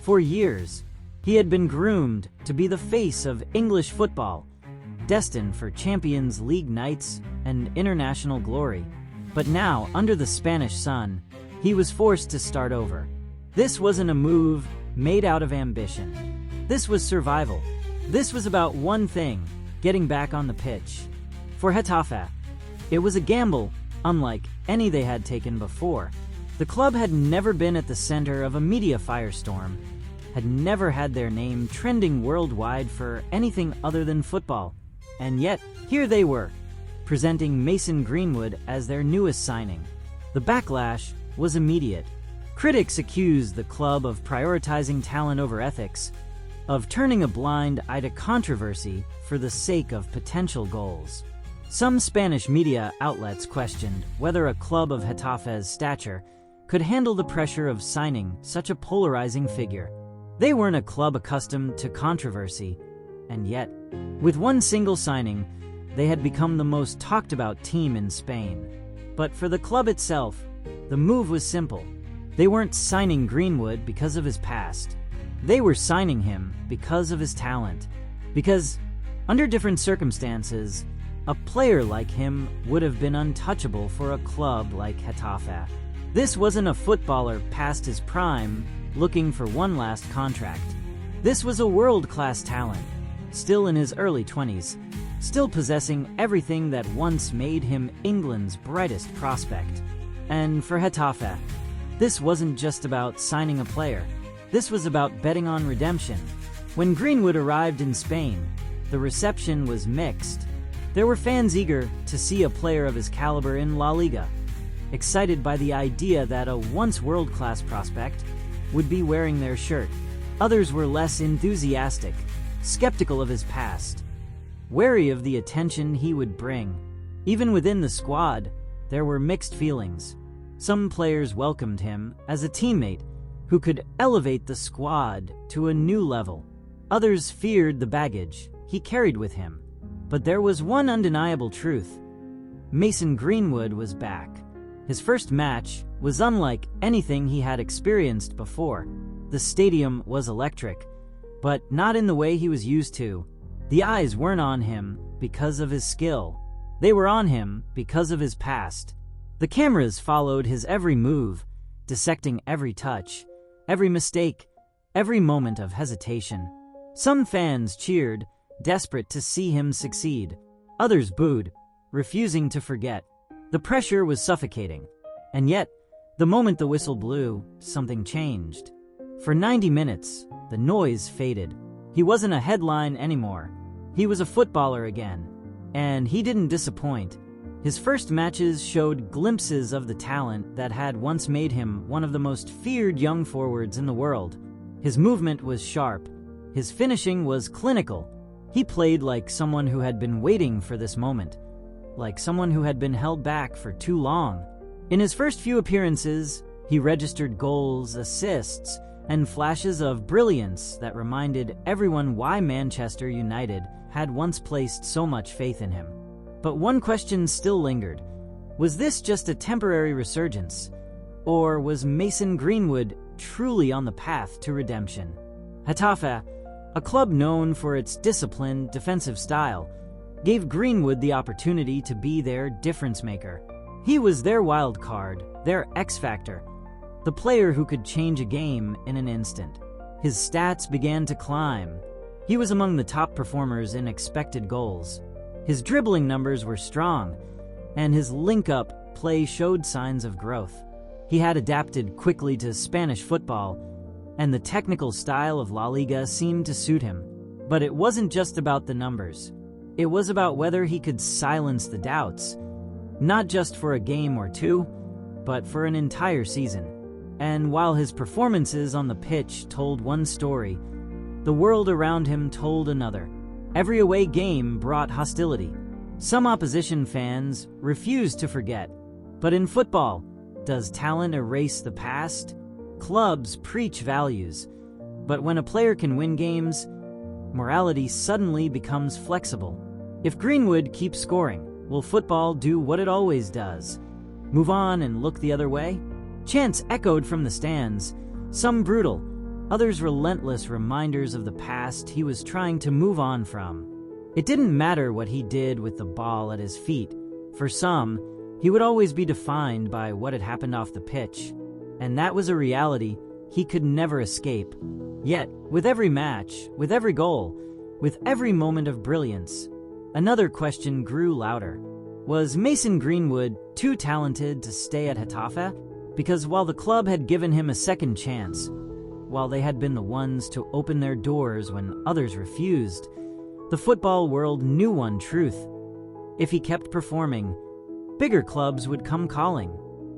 For years, he had been groomed to be the face of English football, destined for Champions League nights and international glory. But now, under the Spanish sun, he was forced to start over. This wasn't a move made out of ambition. This was survival. This was about one thing: getting back on the pitch. For Getafe, it was a gamble unlike any they had taken before. The club had never been at the center of a media firestorm, had never had their name trending worldwide for anything other than football. And yet, here they were, presenting Mason Greenwood as their newest signing. The backlash was immediate. Critics accused the club of prioritizing talent over ethics, of turning a blind eye to controversy for the sake of potential goals. Some Spanish media outlets questioned whether a club of Getafe's stature could handle the pressure of signing such a polarizing figure. They weren't a club accustomed to controversy, and yet, with one single signing, they had become the most talked about team in Spain. But for the club itself, the move was simple. They weren't signing Greenwood because of his past. They were signing him because of his talent. Because, under different circumstances, a player like him would have been untouchable for a club like Getafe. This wasn't a footballer past his prime looking for one last contract. This was a world-class talent, still in his early 20s, still possessing everything that once made him England's brightest prospect. And for Getafe, this wasn't just about signing a player. This was about betting on redemption. When Greenwood arrived in Spain, the reception was mixed. There were fans eager to see a player of his caliber in La Liga, excited by the idea that a once world-class prospect would be wearing their shirt. Others were less enthusiastic, skeptical of his past, wary of the attention he would bring. Even within the squad, there were mixed feelings. Some players welcomed him as a teammate who could elevate the squad to a new level. Others feared the baggage he carried with him. But there was one undeniable truth. Mason Greenwood was back. His first match was unlike anything he had experienced before. The stadium was electric, but not in the way he was used to. The eyes weren't on him because of his skill. They were on him because of his past. The cameras followed his every move, dissecting every touch, every mistake, every moment of hesitation. Some fans cheered, desperate to see him succeed. Others booed, refusing to forget. The pressure was suffocating. And yet, the moment the whistle blew, something changed. For 90 minutes, the noise faded. He wasn't a headline anymore. He was a footballer again. And he didn't disappoint. His first matches showed glimpses of the talent that had once made him one of the most feared young forwards in the world. His movement was sharp. His finishing was clinical. He played like someone who had been waiting for this moment, like someone who had been held back for too long. In his first few appearances, he registered goals, assists, and flashes of brilliance that reminded everyone why Manchester United had once placed so much faith in him. But one question still lingered. Was this just a temporary resurgence? Or was Mason Greenwood truly on the path to redemption? Getafe, a club known for its disciplined, defensive style, gave Greenwood the opportunity to be their difference maker. He was their wild card, their X-factor, the player who could change a game in an instant. His stats began to climb. He was among the top performers in expected goals. His dribbling numbers were strong, and his link-up play showed signs of growth. He had adapted quickly to Spanish football, and the technical style of La Liga seemed to suit him. But it wasn't just about the numbers. It was about whether he could silence the doubts, not just for a game or two, but for an entire season. And while his performances on the pitch told one story, the world around him told another. Every away game brought hostility. Some opposition fans refused to forget. But in football, does talent erase the past? Clubs preach values, but when a player can win games, morality suddenly becomes flexible. If Greenwood keeps scoring, will football do what it always does? Move on and look the other way? Chants echoed from the stands, some brutal, others relentless reminders of the past he was trying to move on from. It didn't matter what he did with the ball at his feet. For some, he would always be defined by what had happened off the pitch. And that was a reality he could never escape. Yet, with every match, with every goal, with every moment of brilliance, another question grew louder. Was Mason Greenwood too talented to stay at Getafe? Because while the club had given him a second chance, while they had been the ones to open their doors when others refused, the football world knew one truth. If he kept performing, bigger clubs would come calling.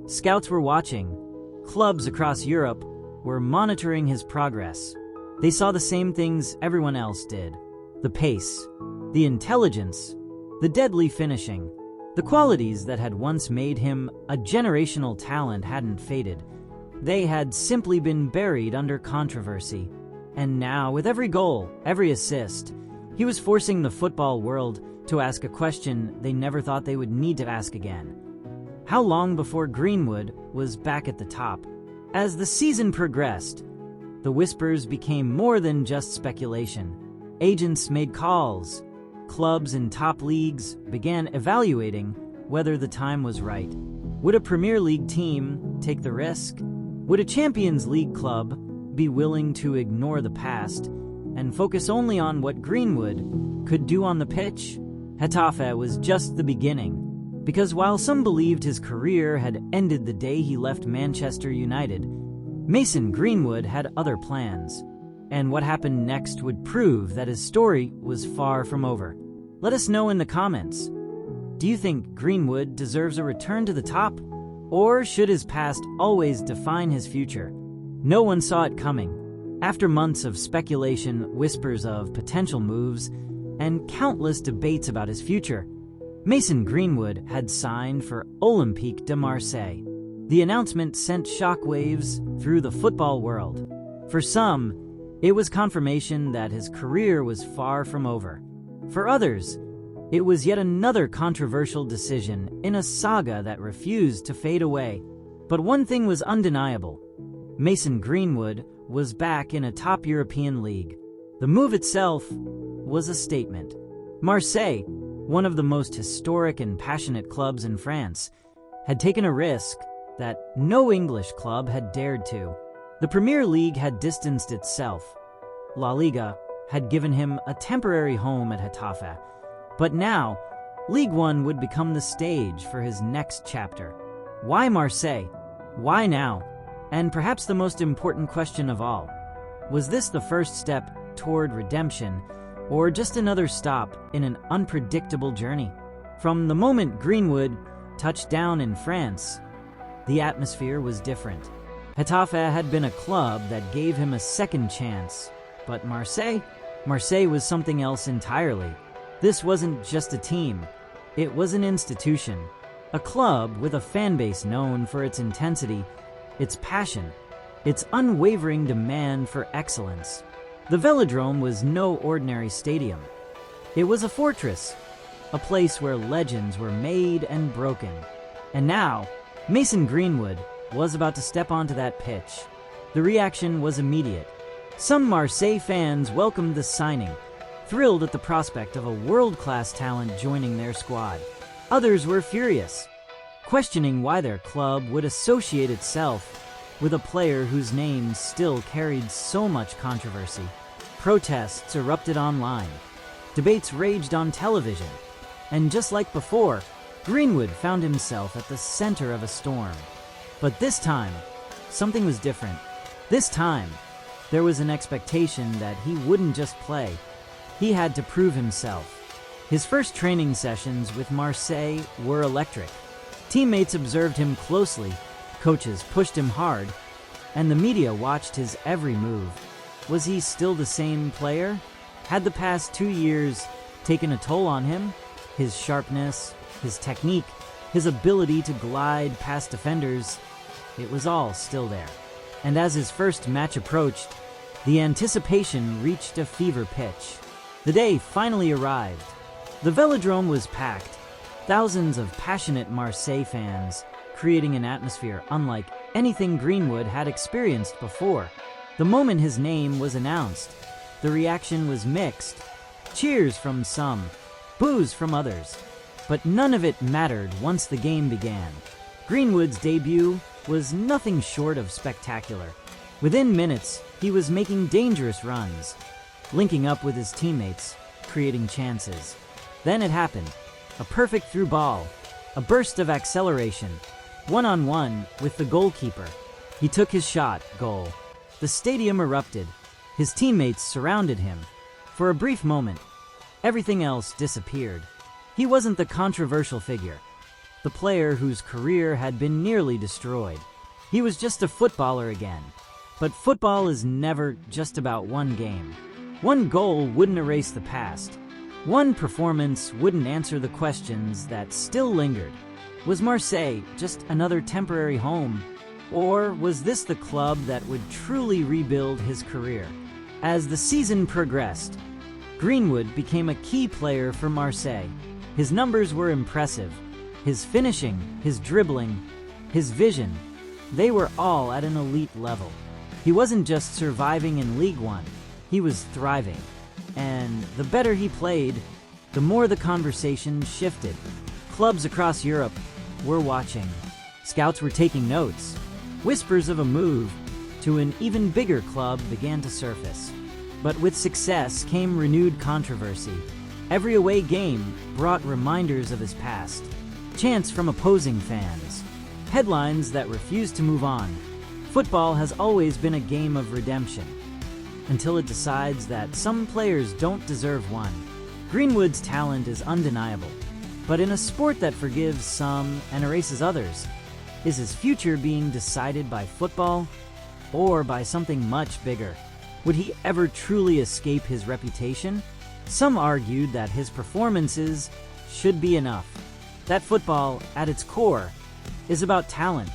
Scouts were watching. Clubs across Europe were monitoring his progress. They saw the same things everyone else did. The pace, the intelligence, the deadly finishing. The qualities that had once made him a generational talent hadn't faded. They had simply been buried under controversy. And now, with every goal, every assist, he was forcing the football world to ask a question they never thought they would need to ask again. How long before Greenwood was back at the top? As the season progressed, the whispers became more than just speculation. Agents made calls. Clubs in top leagues began evaluating whether the time was right. Would a Premier League team take the risk? Would a Champions League club be willing to ignore the past and focus only on what Greenwood could do on the pitch? Getafe was just the beginning. Because while some believed his career had ended the day he left Manchester United, Mason Greenwood had other plans. And what happened next would prove that his story was far from over. Let us know in the comments. Do you think Greenwood deserves a return to the top? Or should his past always define his future? No one saw it coming. After months of speculation, whispers of potential moves, and countless debates about his future, Mason Greenwood had signed for Olympique de Marseille. The announcement sent shockwaves through the football world. For some, it was confirmation that his career was far from over. For others, it was yet another controversial decision in a saga that refused to fade away. But one thing was undeniable. Mason Greenwood was back in a top European league. The move itself was a statement. Marseille, one of the most historic and passionate clubs in France, had taken a risk that no English club had dared to. The Premier League had distanced itself. La Liga had given him a temporary home at Getafe. But now, Ligue 1 would become the stage for his next chapter. Why Marseille? Why now? And perhaps the most important question of all, was this the first step toward redemption, or just another stop in an unpredictable journey? From the moment Greenwood touched down in France, the atmosphere was different. Getafe had been a club that gave him a second chance, but Marseille was something else entirely. This wasn't just a team, it was an institution. A club with a fan base known for its intensity, its passion, its unwavering demand for excellence. The Velodrome was no ordinary stadium. It was a fortress, a place where legends were made and broken. And now, Mason Greenwood was about to step onto that pitch. The reaction was immediate. Some Marseille fans welcomed the signing, thrilled at the prospect of a world-class talent joining their squad. Others were furious, questioning why their club would associate itself with a player whose name still carried so much controversy. Protests erupted online. Debates raged on television. And just like before, Greenwood found himself at the center of a storm. But this time, something was different. This time, there was an expectation that he wouldn't just play. He had to prove himself. His first training sessions with Marseille were electric. Teammates observed him closely, coaches pushed him hard, and the media watched his every move. Was he still the same player? Had the past 2 years taken a toll on him? His sharpness, his technique, his ability to glide past defenders, it was all still there. And as his first match approached, the anticipation reached a fever pitch. The day finally arrived. The Velodrome was packed, thousands of passionate Marseille fans, creating an atmosphere unlike anything Greenwood had experienced before. The moment his name was announced, the reaction was mixed. Cheers from some, boos from others. But none of it mattered once the game began. Greenwood's debut was nothing short of spectacular. Within minutes, he was making dangerous runs, linking up with his teammates, creating chances. Then it happened. A perfect through ball, a burst of acceleration, one-on-one with the goalkeeper. He took his shot, goal. The stadium erupted. His teammates surrounded him. For a brief moment, everything else disappeared. He wasn't the controversial figure, the player whose career had been nearly destroyed. He was just a footballer again. But football is never just about one game. One goal wouldn't erase the past. One performance wouldn't answer the questions that still lingered. Was Marseille just another temporary home? Or was this the club that would truly rebuild his career? As the season progressed, Greenwood became a key player for Marseille. His numbers were impressive. His finishing, his dribbling, his vision, they were all at an elite level. He wasn't just surviving in Ligue 1, he was thriving. And the better he played, the more the conversation shifted. Clubs across Europe were watching. Scouts were taking notes. Whispers of a move to an even bigger club began to surface. But with success came renewed controversy. Every away game brought reminders of his past. Chants from opposing fans. Headlines that refused to move on. Football has always been a game of redemption, until it decides that some players don't deserve one. Greenwood's talent is undeniable, but in a sport that forgives some and erases others, is his future being decided by football or by something much bigger? Would he ever truly escape his reputation? Some argued that his performances should be enough. That football, at its core, is about talent,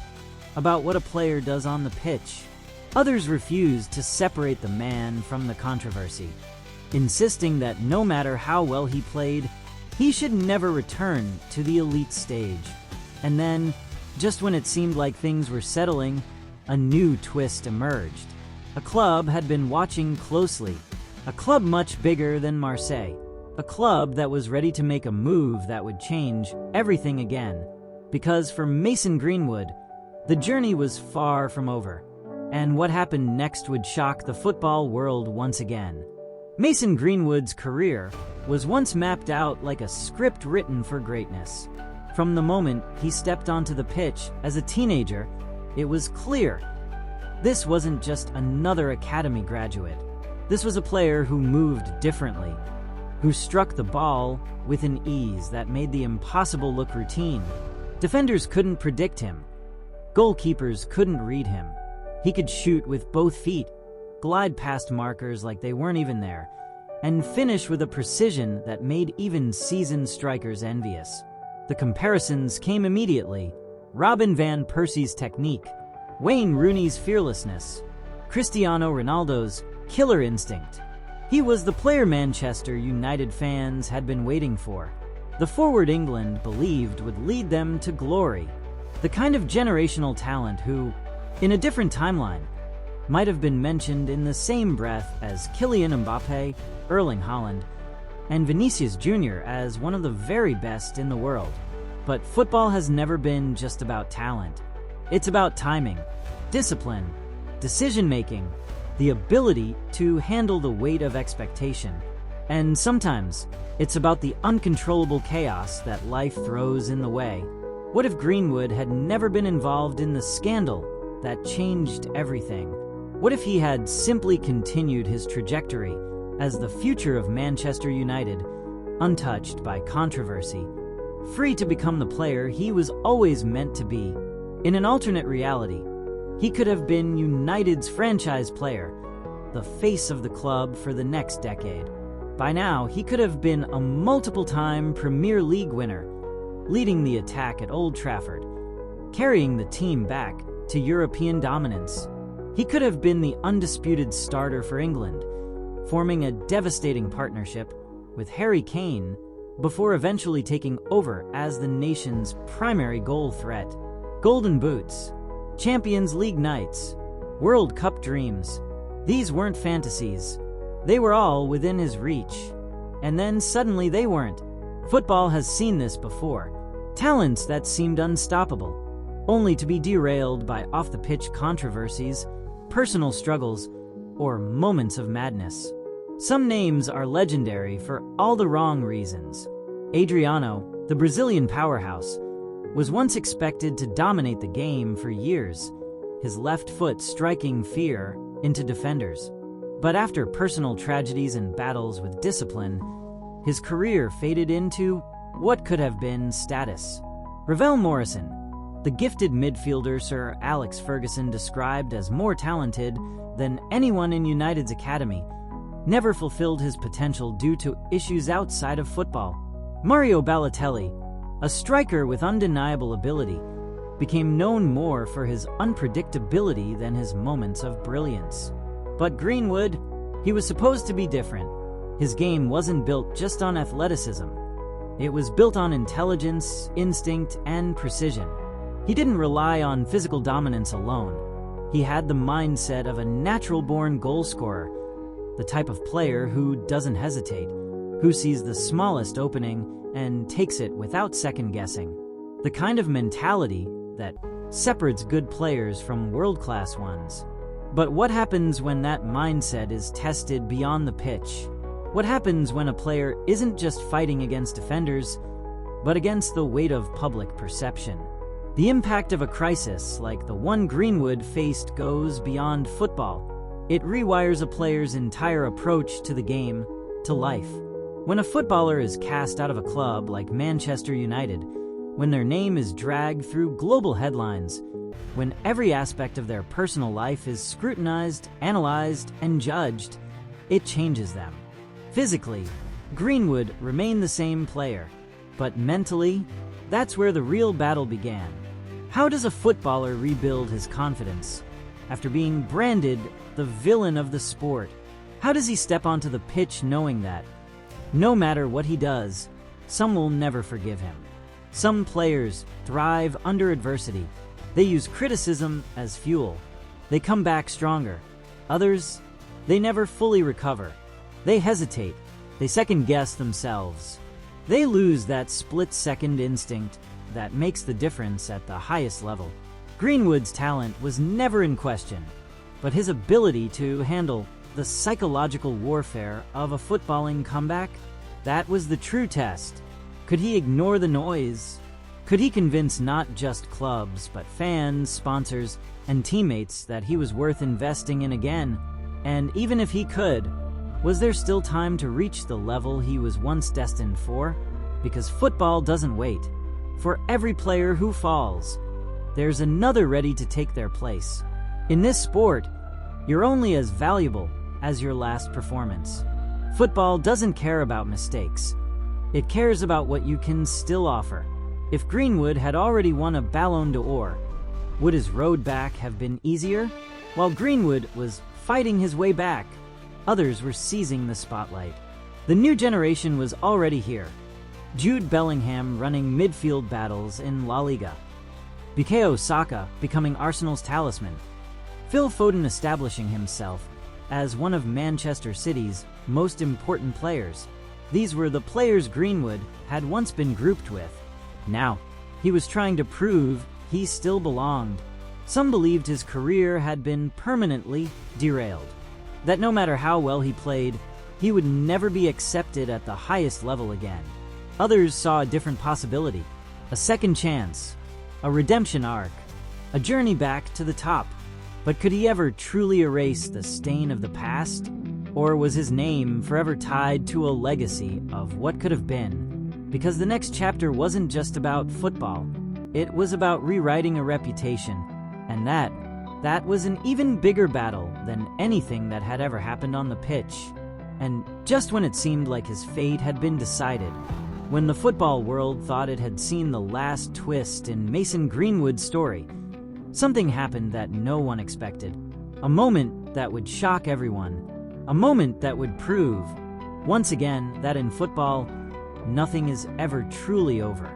about what a player does on the pitch. Others refused to separate the man from the controversy, insisting that no matter how well he played, he should never return to the elite stage. And then, just when it seemed like things were settling, a new twist emerged. A club had been watching closely, a club much bigger than Marseille, a club that was ready to make a move that would change everything again. Because for Mason Greenwood, the journey was far from over, and what happened next would shock the football world once again. Mason Greenwood's career was once mapped out like a script written for greatness. From the moment he stepped onto the pitch as a teenager, it was clear this wasn't just another academy graduate. This was a player who moved differently, who struck the ball with an ease that made the impossible look routine. Defenders couldn't predict him. Goalkeepers couldn't read him. He could shoot with both feet, glide past markers like they weren't even there, and finish with a precision that made even seasoned strikers envious. The comparisons came immediately. Robin van Persie's technique, Wayne Rooney's fearlessness, Cristiano Ronaldo's killer instinct. He was the player Manchester United fans had been waiting for. The forward England believed would lead them to glory. The kind of generational talent who, in a different timeline, might have been mentioned in the same breath as Kylian Mbappe, Erling Haaland, and Vinicius Jr. as one of the very best in the world. But football has never been just about talent. It's about timing, discipline, decision-making, the ability to handle the weight of expectation. And sometimes, it's about the uncontrollable chaos that life throws in the way. What if Greenwood had never been involved in the scandal that changed everything? What if he had simply continued his trajectory as the future of Manchester United, untouched by controversy, free to become the player he was always meant to be? In an alternate reality, he could have been United's franchise player, the face of the club for the next decade. By now, he could have been a multiple-time Premier League winner, leading the attack at Old Trafford, carrying the team back to European dominance. He could have been the undisputed starter for England, forming a devastating partnership with Harry Kane before eventually taking over as the nation's primary goal threat. Golden Boots, Champions League nights, World Cup dreams. These weren't fantasies. They were all within his reach. And then suddenly they weren't. Football has seen this before. Talents that seemed unstoppable, only to be derailed by off-the-pitch controversies, personal struggles, or moments of madness. Some names are legendary for all the wrong reasons. Adriano, the Brazilian powerhouse, was once expected to dominate the game for years, his left foot striking fear into defenders. But after personal tragedies and battles with discipline, his career faded into what could have been status. Ravel Morrison, the gifted midfielder Sir Alex Ferguson described as more talented than anyone in United's academy, never fulfilled his potential due to issues outside of football. Mario Balotelli, a striker with undeniable ability, became known more for his unpredictability than his moments of brilliance. But Greenwood, he was supposed to be different. His game wasn't built just on athleticism. It was built on intelligence, instinct, and precision. He didn't rely on physical dominance alone. He had the mindset of a natural-born goal-scorer, the type of player who doesn't hesitate, who sees the smallest opening and takes it without second-guessing. The kind of mentality that separates good players from world-class ones. But what happens when that mindset is tested beyond the pitch? What happens when a player isn't just fighting against defenders, but against the weight of public perception? The impact of a crisis like the one Greenwood faced goes beyond football. It rewires a player's entire approach to the game, to life. When a footballer is cast out of a club like Manchester United, when their name is dragged through global headlines, when every aspect of their personal life is scrutinized, analyzed, and judged, it changes them. Physically, Greenwood remained the same player, but mentally, that's where the real battle began. How does a footballer rebuild his confidence after being branded the villain of the sport? How does he step onto the pitch knowing that, no matter what he does, some will never forgive him? Some players thrive under adversity. They use criticism as fuel. They come back stronger. Others, they never fully recover. They hesitate. They second-guess themselves. They lose that split-second instinct that makes the difference at the highest level. Greenwood's talent was never in question, but his ability to handle the psychological warfare of a footballing comeback, that was the true test. Could he ignore the noise? Could he convince not just clubs, but fans, sponsors, and teammates that he was worth investing in again? And even if he could, was there still time to reach the level he was once destined for? Because football doesn't wait. For every player who falls, there's another ready to take their place. In this sport, you're only as valuable as your last performance. Football doesn't care about mistakes. It cares about what you can still offer. If Greenwood had already won a Ballon d'Or, would his road back have been easier? While Greenwood was fighting his way back, others were seizing the spotlight. The new generation was already here. Jude Bellingham running midfield battles in La Liga. Bukayo Saka becoming Arsenal's talisman. Phil Foden establishing himself as one of Manchester City's most important players. These were the players Greenwood had once been grouped with. Now, he was trying to prove he still belonged. Some believed his career had been permanently derailed, that no matter how well he played, he would never be accepted at the highest level again. Others saw a different possibility, a second chance, a redemption arc, a journey back to the top. But could he ever truly erase the stain of the past? Or was his name forever tied to a legacy of what could have been? Because the next chapter wasn't just about football. It was about rewriting a reputation. And that was an even bigger battle than anything that had ever happened on the pitch. And just when it seemed like his fate had been decided, when the football world thought it had seen the last twist in Mason Greenwood's story, something happened that no one expected. A moment that would shock everyone. A moment that would prove, once again, that in football, nothing is ever truly over.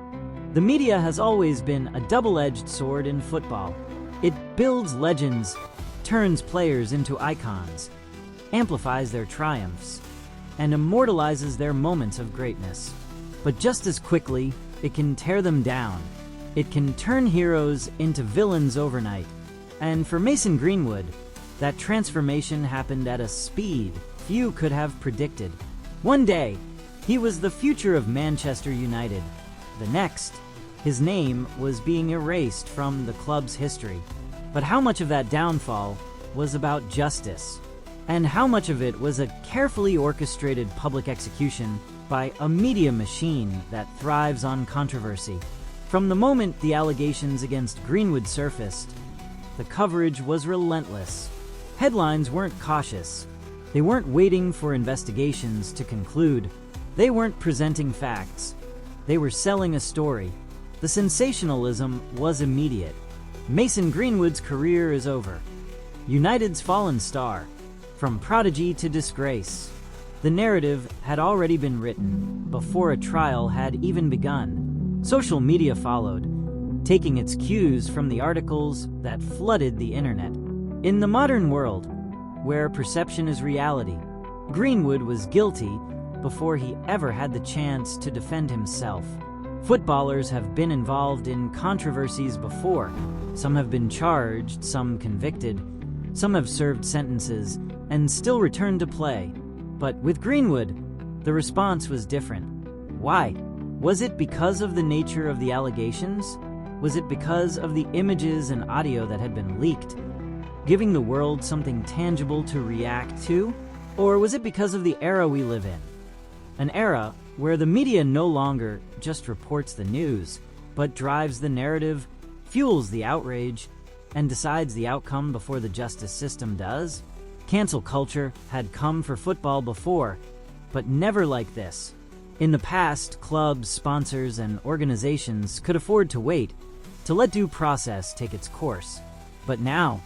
The media has always been a double-edged sword in football. It builds legends, turns players into icons, amplifies their triumphs, and immortalizes their moments of greatness. But just as quickly, it can tear them down. It can turn heroes into villains overnight. And for Mason Greenwood, that transformation happened at a speed few could have predicted. One day, he was the future of Manchester United. The next, his name was being erased from the club's history. But how much of that downfall was about justice? And how much of it was a carefully orchestrated public execution by a media machine that thrives on controversy? From the moment the allegations against Greenwood surfaced, the coverage was relentless. Headlines weren't cautious. They weren't waiting for investigations to conclude. They weren't presenting facts. They were selling a story. The sensationalism was immediate. Mason Greenwood's career is over. United's fallen star, from prodigy to disgrace. The narrative had already been written before a trial had even begun. Social media followed, taking its cues from the articles that flooded the internet. In the modern world, where perception is reality, Greenwood was guilty before he ever had the chance to defend himself. Footballers have been involved in controversies before. Some have been charged, some convicted, some have served sentences, and still returned to play. But with Greenwood, the response was different. Why? Was it because of the nature of the allegations? Was it because of the images and audio that had been leaked, giving the world something tangible to react to? Or was it because of the era we live in? An era where the media no longer just reports the news. but drives the narrative, fuels the outrage, and decides the outcome before the justice system does? Cancel culture had come for football before, but never like this. In the past, clubs, sponsors, and organizations could afford to wait, to let due process take its course. But now,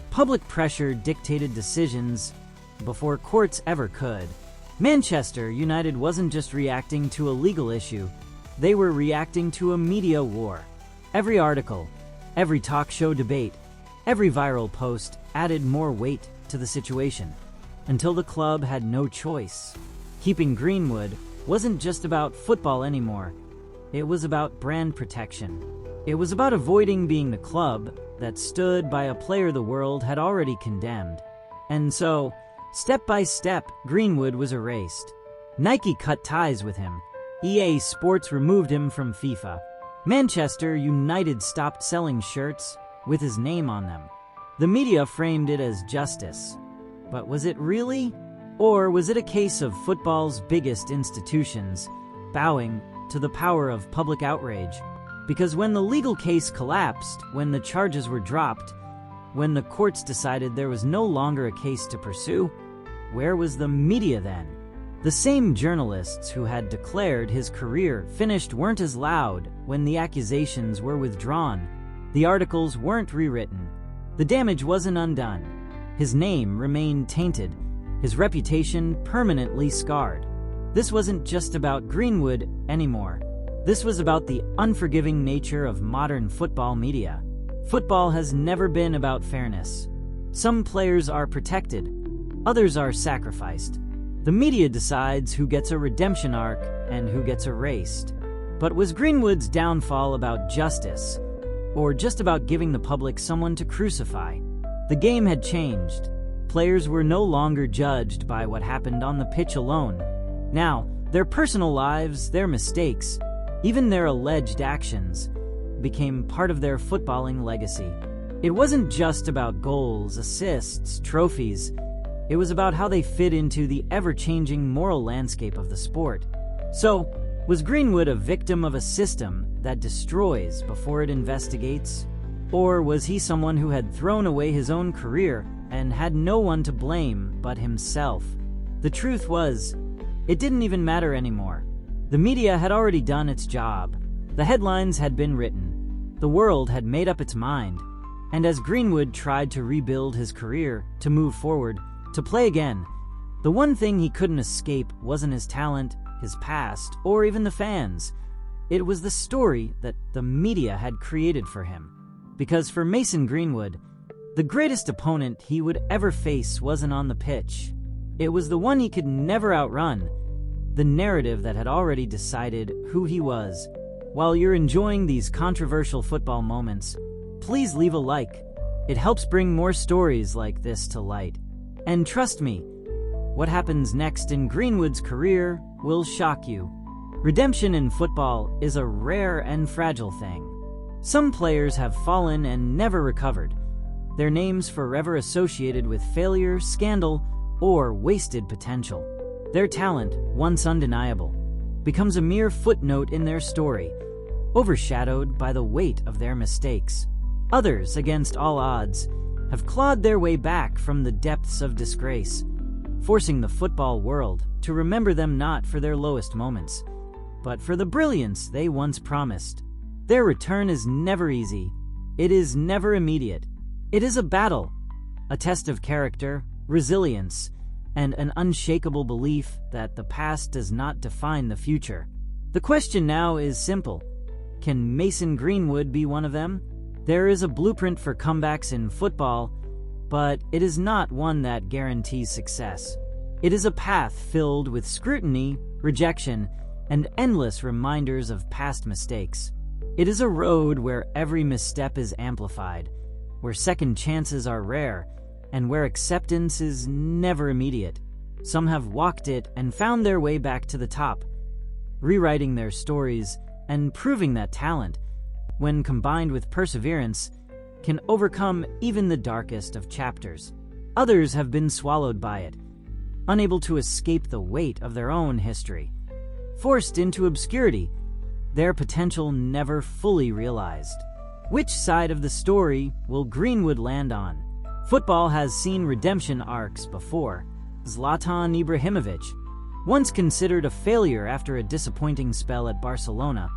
public pressure dictated decisions before courts ever could. Manchester United wasn't just reacting to a legal issue, they were reacting to a media war. Every article, every talk show debate, every viral post added more weight to the situation, until the club had no choice. Keeping Greenwood wasn't just about football anymore. It was about brand protection. It was about avoiding being the club that stood by a player the world had already condemned. And so, step by step, Greenwood was erased. Nike cut ties with him. EA Sports removed him from FIFA. Manchester United stopped selling shirts with his name on them. The media framed it as justice. But was it really? Or was it a case of football's biggest institutions bowing to the power of public outrage? Because when the legal case collapsed, when the charges were dropped, when the courts decided there was no longer a case to pursue, where was the media then? The same journalists who had declared his career finished weren't as loud when the accusations were withdrawn. The articles weren't rewritten. The damage wasn't undone. His name remained tainted, his reputation permanently scarred. This wasn't just about Greenwood anymore. This was about the unforgiving nature of modern football media. Football has never been about fairness. Some players are protected, others are sacrificed. The media decides who gets a redemption arc and who gets erased. But was Greenwood's downfall about justice, or just about giving the public someone to crucify? The game had changed. Players were no longer judged by what happened on the pitch alone. Now, their personal lives, their mistakes, even their alleged actions, became part of their footballing legacy. It wasn't just about goals, assists, trophies. It was about how they fit into the ever-changing moral landscape of the sport. So, was Greenwood a victim of a system that destroys before it investigates? Or was he someone who had thrown away his own career and had no one to blame but himself? The truth was, it didn't even matter anymore. The media had already done its job. The headlines had been written. The world had made up its mind. And as Greenwood tried to rebuild his career, to move forward, to play again, the one thing he couldn't escape wasn't his talent, his past, or even the fans. It was the story that the media had created for him. Because for Mason Greenwood, the greatest opponent he would ever face wasn't on the pitch. It was the one he could never outrun, the narrative that had already decided who he was. While you're enjoying these controversial football moments, please leave a like. It helps bring more stories like this to light. And trust me, what happens next in Greenwood's career will shock you. Redemption in football is a rare and fragile thing. Some players have fallen and never recovered, their names forever associated with failure, scandal, or wasted potential. Their talent, once undeniable, becomes a mere footnote in their story, overshadowed by the weight of their mistakes. Others, against all odds, have clawed their way back from the depths of disgrace, forcing the football world to remember them not for their lowest moments, but for the brilliance they once promised. Their return is never easy. It is never immediate. It is a battle, a test of character, resilience, and an unshakable belief that the past does not define the future. The question now is simple. Can Mason Greenwood be one of them? There is a blueprint for comebacks in football, but it is not one that guarantees success. It is a path filled with scrutiny, rejection, and endless reminders of past mistakes. It is a road where every misstep is amplified, where second chances are rare, and where acceptance is never immediate. Some have walked it and found their way back to the top, rewriting their stories and proving that talent, when combined with perseverance, can overcome even the darkest of chapters. Others have been swallowed by it, unable to escape the weight of their own history, forced into obscurity, their potential never fully realized. Which side of the story will Greenwood land on? Football has seen redemption arcs before. Zlatan Ibrahimovic, once considered a failure after a disappointing spell at Barcelona,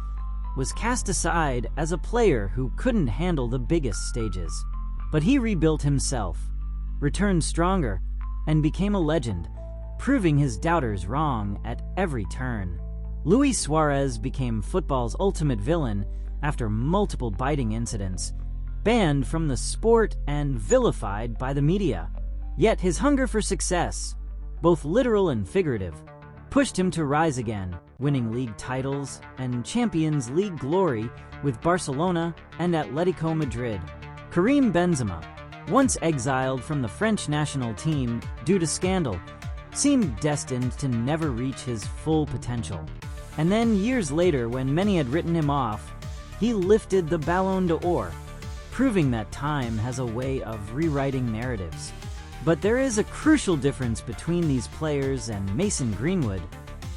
was cast aside as a player who couldn't handle the biggest stages. But he rebuilt himself, returned stronger, and became a legend, proving his doubters wrong at every turn. Luis Suarez became football's ultimate villain after multiple biting incidents, banned from the sport and vilified by the media. Yet his hunger for success, both literal and figurative, pushed him to rise again, winning league titles and Champions League glory with Barcelona and Atletico Madrid. Karim Benzema, once exiled from the French national team due to scandal, seemed destined to never reach his full potential. And then years later, when many had written him off, he lifted the Ballon d'Or, proving that time has a way of rewriting narratives. But there is a crucial difference between these players and Mason Greenwood.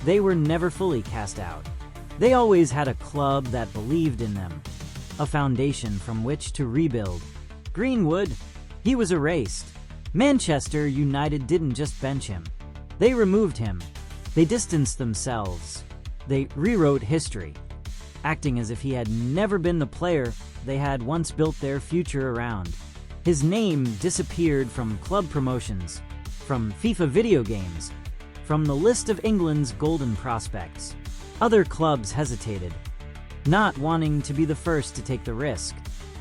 They were never fully cast out. They always had a club that believed in them, a foundation from which to rebuild. Greenwood, he was erased. Manchester United didn't just bench him. They removed him. They distanced themselves. They rewrote history, acting as if he had never been the player they had once built their future around. His name disappeared from club promotions, from FIFA video games, from the list of England's golden prospects. Other clubs hesitated, not wanting to be the first to take the risk.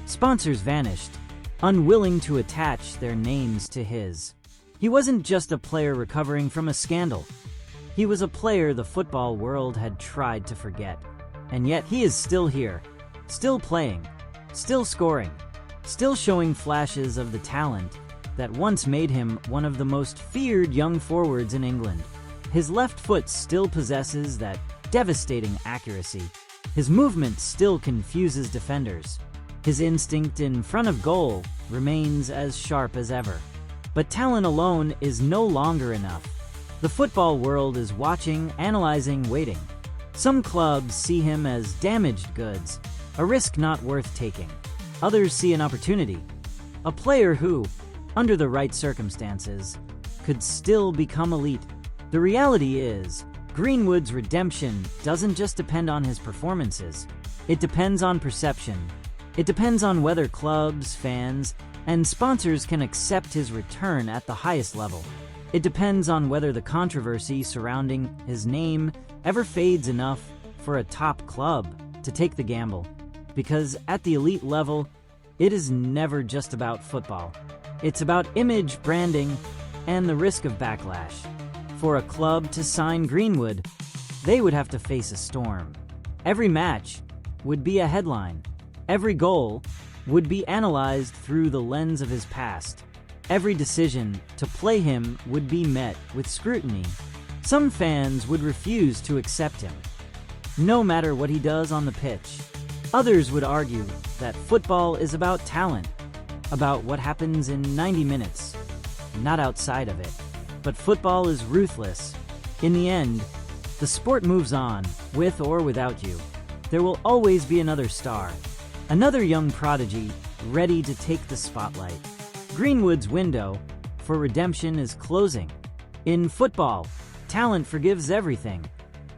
Sponsors vanished, unwilling to attach their names to his. He wasn't just a player recovering from a scandal. He was a player the football world had tried to forget. And yet he is still here, still playing, still scoring, still showing flashes of the talent that once made him one of the most feared young forwards in England. His left foot still possesses that devastating accuracy. His movement still confuses defenders. His instinct in front of goal remains as sharp as ever. But talent alone is no longer enough. The football world is watching, analyzing, waiting. Some clubs see him as damaged goods, a risk not worth taking. Others see an opportunity, a player who, under the right circumstances, could still become elite. The reality is, Greenwood's redemption doesn't just depend on his performances. It depends on perception. It depends on whether clubs, fans, and sponsors can accept his return at the highest level. It depends on whether the controversy surrounding his name ever fades enough for a top club to take the gamble. Because at the elite level, it is never just about football. It's about image, branding, and the risk of backlash. For a club to sign Greenwood, they would have to face a storm. Every match would be a headline. Every goal would be analyzed through the lens of his past. Every decision to play him would be met with scrutiny. Some fans would refuse to accept him, no matter what he does on the pitch. Others would argue that football is about talent, about what happens in 90 minutes, not outside of it. But football is ruthless. In the end, the sport moves on, with or without you. There will always be another star, another young prodigy ready to take the spotlight. Greenwood's window for redemption is closing. In football, talent forgives everything,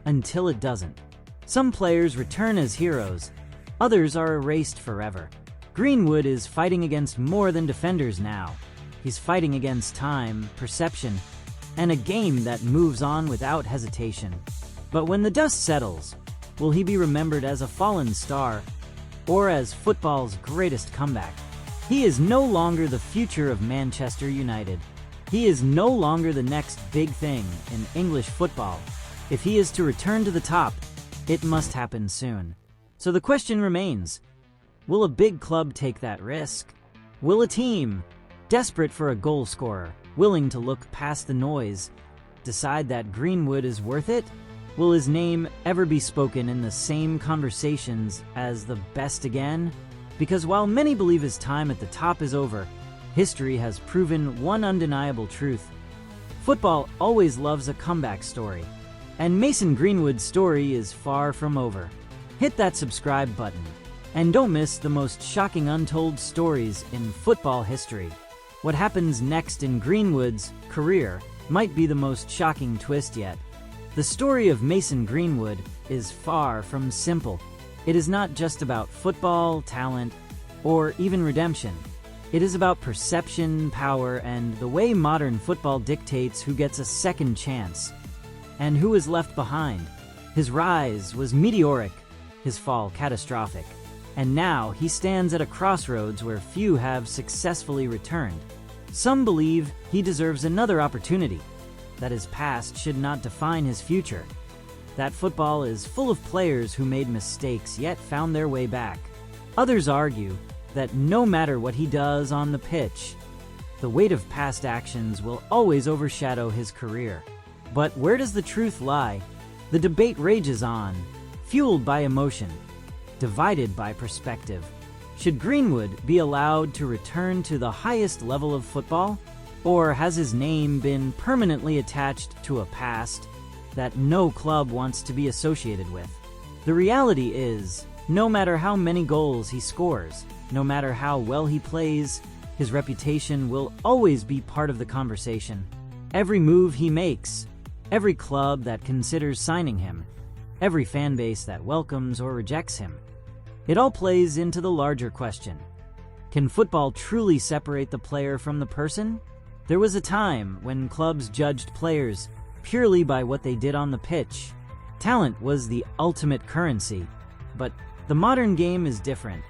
until it doesn't. Some players return as heroes, others are erased forever. Greenwood is fighting against more than defenders now. He's fighting against time, perception, and a game that moves on without hesitation. But when the dust settles, will he be remembered as a fallen star, or as football's greatest comeback? He is no longer the future of Manchester United. He is no longer the next big thing in English football. If he is to return to the top, it must happen soon. So the question remains, will a big club take that risk? Will a team, desperate for a goal scorer, willing to look past the noise, decide that Greenwood is worth it? Will his name ever be spoken in the same conversations as the best again? Because while many believe his time at the top is over, history has proven one undeniable truth. Football always loves a comeback story, and Mason Greenwood's story is far from over. Hit that subscribe button, and don't miss the most shocking untold stories in football history. What happens next in Greenwood's career might be the most shocking twist yet. The story of Mason Greenwood is far from simple. It is not just about football, talent, or even redemption. It is about perception, power, and the way modern football dictates who gets a second chance and who is left behind. His rise was meteoric, his fall catastrophic, and now he stands at a crossroads where few have successfully returned. Some believe he deserves another opportunity, that his past should not define his future, that football is full of players who made mistakes yet found their way back. Others argue that no matter what he does on the pitch, the weight of past actions will always overshadow his career. But where does the truth lie? The debate rages on, fueled by emotion, divided by perspective. Should Greenwood be allowed to return to the highest level of football? Or has his name been permanently attached to a past that no club wants to be associated with? The reality is, no matter how many goals he scores, no matter how well he plays, his reputation will always be part of the conversation. Every move he makes, every club that considers signing him, every fan base that welcomes or rejects him, it all plays into the larger question. Can football truly separate the player from the person? There was a time when clubs judged players purely by what they did on the pitch. Talent was the ultimate currency, but the modern game is different.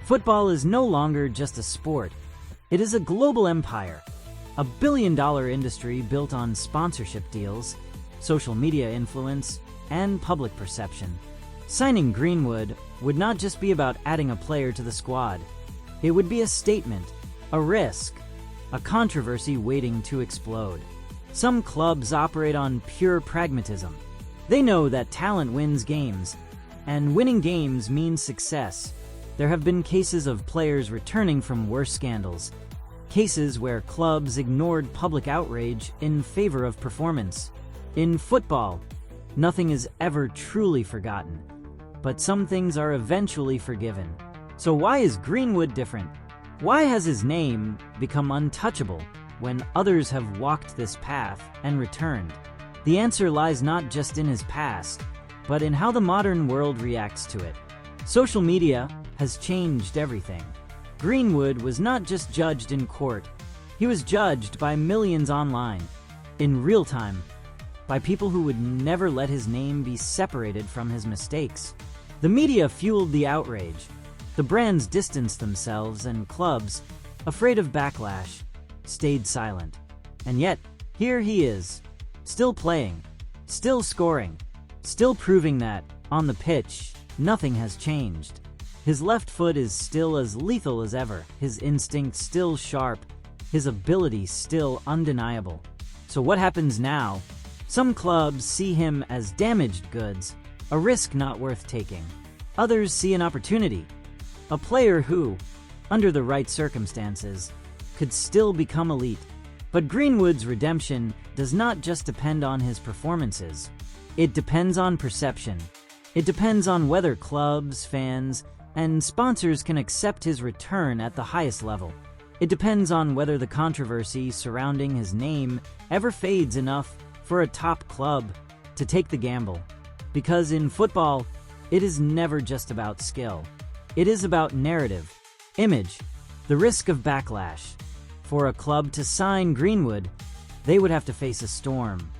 Football is no longer just a sport. It is a global empire, a billion-dollar industry built on sponsorship deals, social media influence, and public perception. Signing Greenwood would not just be about adding a player to the squad. It would be a statement, a risk, a controversy waiting to explode. Some clubs operate on pure pragmatism. They know that talent wins games, and winning games means success. There have been cases of players returning from worse scandals, cases where clubs ignored public outrage in favor of performance. In football, nothing is ever truly forgotten, but some things are eventually forgiven. So why is Greenwood different? Why has his name become untouchable when others have walked this path and returned? The answer lies not just in his past, but in how the modern world reacts to it. Social media has changed everything. Greenwood was not just judged in court, he was judged by millions online, in real time, by people who would never let his name be separated from his mistakes. The media fueled the outrage. The brands distanced themselves, and clubs, afraid of backlash, stayed silent. And yet, here he is, still playing, still scoring, still proving that, on the pitch, nothing has changed. His left foot is still as lethal as ever, his instinct still sharp, his ability still undeniable. So what happens now? Some clubs see him as damaged goods, a risk not worth taking. Others see an opportunity, a player who, under the right circumstances, could still become elite. But Greenwood's redemption does not just depend on his performances. It depends on perception. It depends on whether clubs, fans, and sponsors can accept his return at the highest level. It depends on whether the controversy surrounding his name ever fades enough for a top club to take the gamble. Because in football, it is never just about skill. It is about narrative, image, the risk of backlash. For a club to sign Greenwood, they would have to face a storm.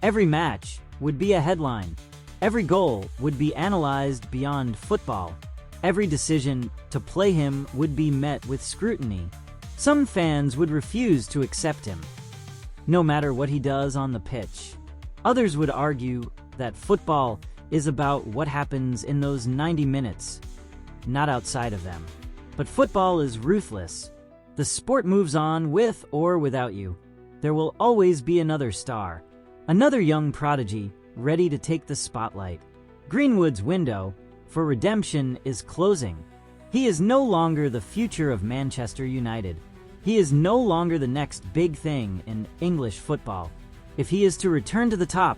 Every match would be a headline. Every goal would be analyzed beyond football. Every decision to play him would be met with scrutiny. Some fans would refuse to accept him, no matter what he does on the pitch. Others would argue that football is about what happens in those 90 minutes, not outside of them. But football is ruthless. The sport moves on with or without you. There will always be another star, another young prodigy ready to take the spotlight. Greenwood's window for redemption is closing. He is no longer the future of Manchester United. He is no longer the next big thing in English football. If he is to return to the top,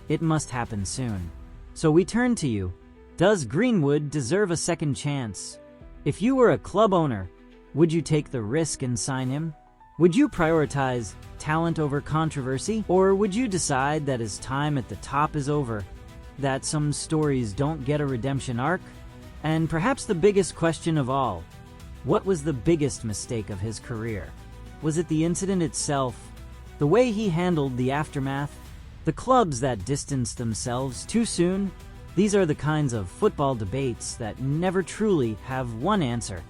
it must happen soon. So we turn to you. Does Greenwood deserve a second chance? If you were a club owner, would you take the risk and sign him? Would you prioritize talent over controversy? Or would you decide that his time at the top is over, that some stories don't get a redemption arc? And perhaps the biggest question of all, what was the biggest mistake of his career? Was it the incident itself, the way he handled the aftermath, the clubs that distanced themselves too soon? These are the kinds of football debates that never truly have one answer.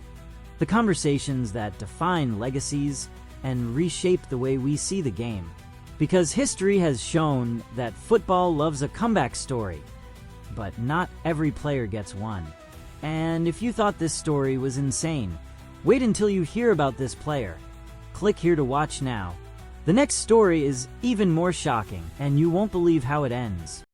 The conversations that define legacies and reshape the way we see the game. Because history has shown that football loves a comeback story, but not every player gets one. And if you thought this story was insane, wait until you hear about this player. Click here to watch now. The next story is even more shocking, and you won't believe how it ends.